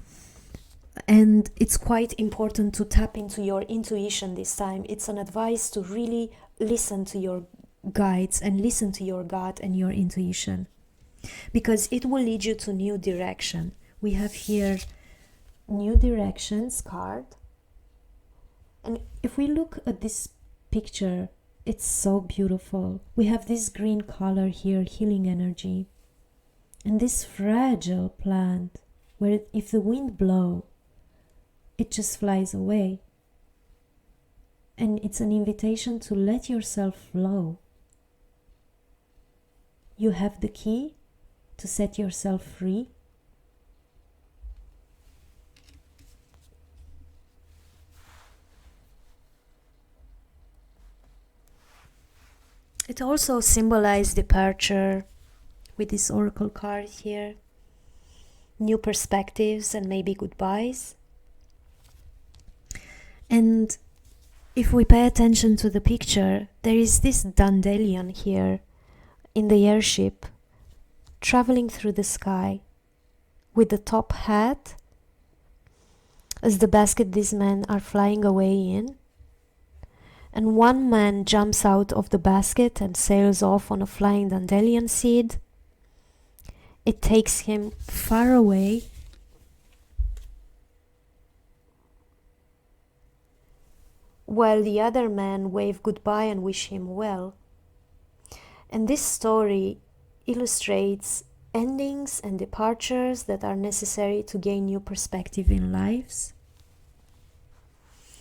And it's quite important to tap into your intuition this time. It's an advice to really listen to your guides and listen to your gut and your intuition, because it will lead you to new direction. We have here new directions card, and if we look at this picture, it's so beautiful. We have this green color here, healing energy, and this fragile plant where if the wind blows, it just flies away. And it's an invitation to let yourself flow. You have the key to set yourself free. It also symbolizes departure with this oracle card here, new perspectives and maybe goodbyes. And if we pay attention to the picture, there is this dandelion here in the airship traveling through the sky with the top hat as the basket these men are flying away in. And one man jumps out of the basket and sails off on a flying dandelion seed. It takes him far away, while the other men wave goodbye and wish him well. And this story illustrates endings and departures that are necessary to gain new perspective in lives.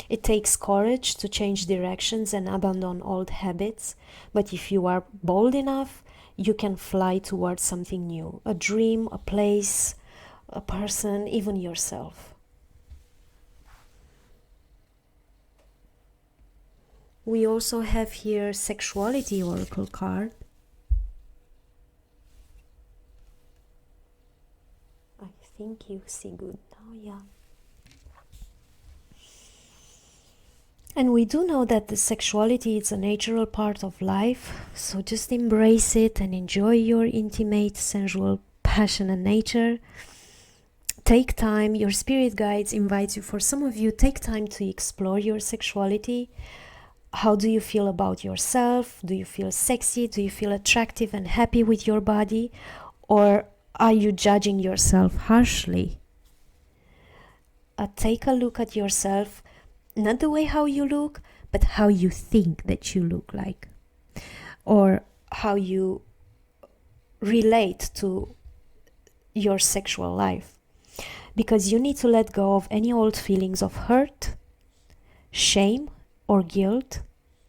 It takes courage to change directions and abandon old habits, but if you are bold enough, you can fly towards something new, a dream, a place, a person, even yourself. We also have here sexuality oracle card. I think you see good now, yeah. And we do know that the sexuality is a natural part of life, so just embrace it and enjoy your intimate, sensual passion and nature. Take time, your spirit guides invite you, for some of you, take time to explore your sexuality. How do you feel about yourself? Do you feel sexy? Do you feel attractive and happy with your body? Or are you judging yourself harshly? Take a look at yourself, not the way how you look, but how you think that you look like, or how you relate to your sexual life. Because you need to let go of any old feelings of hurt, shame, or guilt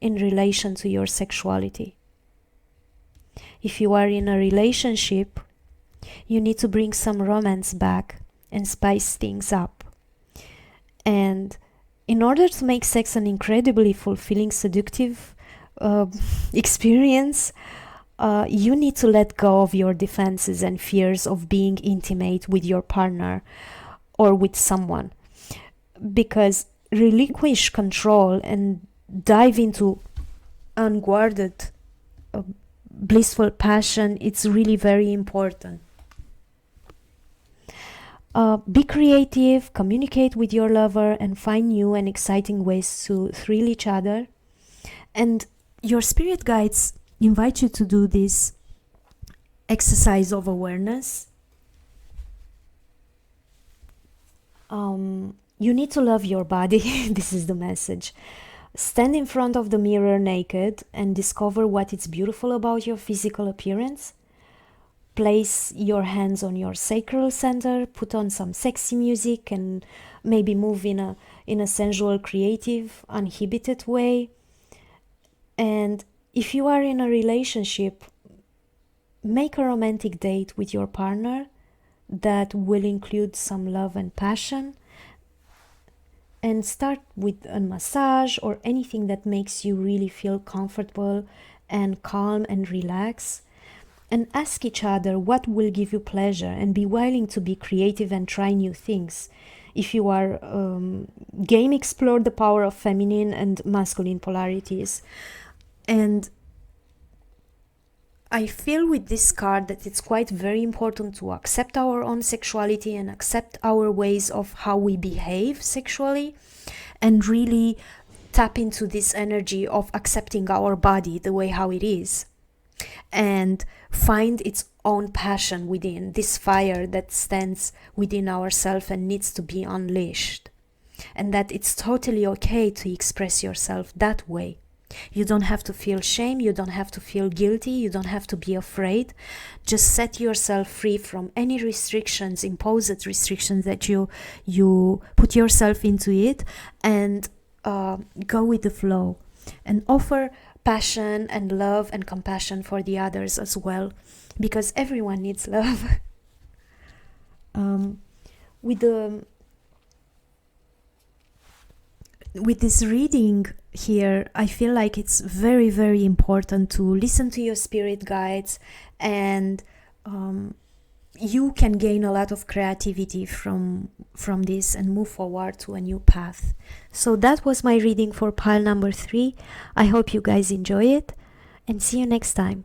in relation to your sexuality. If you are in a relationship, you need to bring some romance back and spice things up. And in order to make sex an incredibly fulfilling, seductive experience, you need to let go of your defenses and fears of being intimate with your partner or with someone. Because relinquish control and dive into unguarded, blissful passion, it's really very important. Be creative, communicate with your lover, and find new and exciting ways to thrill each other. And your spirit guides invite you to do this exercise of awareness. You need to love your body. This is the message. Stand in front of the mirror naked and discover what is beautiful about your physical appearance. Place your hands on your sacral center, put on some sexy music, and maybe move in a sensual, creative, uninhibited way. And if you are in a relationship, make a romantic date with your partner that will include some love and passion. And start with a massage or anything that makes you really feel comfortable and calm and relax. And ask each other what will give you pleasure, and be willing to be creative and try new things. If you are game, explore the power of feminine and masculine polarities. And I feel with this card that it's quite very important to accept our own sexuality and accept our ways of how we behave sexually, and really tap into this energy of accepting our body the way how it is, and find its own passion within, this fire that stands within ourselves and needs to be unleashed, and that it's totally okay to express yourself that way. You don't have to feel shame, you don't have to feel guilty, you don't have to be afraid. Just set yourself free from any restrictions, imposed restrictions that you put yourself into it, and go with the flow, and offer passion and love and compassion for the others as well, because everyone needs love. With the with this reading here, I feel like it's very, very important to listen to your spirit guides, and you can gain a lot of creativity from this and move forward to a new path. So that was my reading for pile number 3. I hope you guys enjoy it, and see you next time.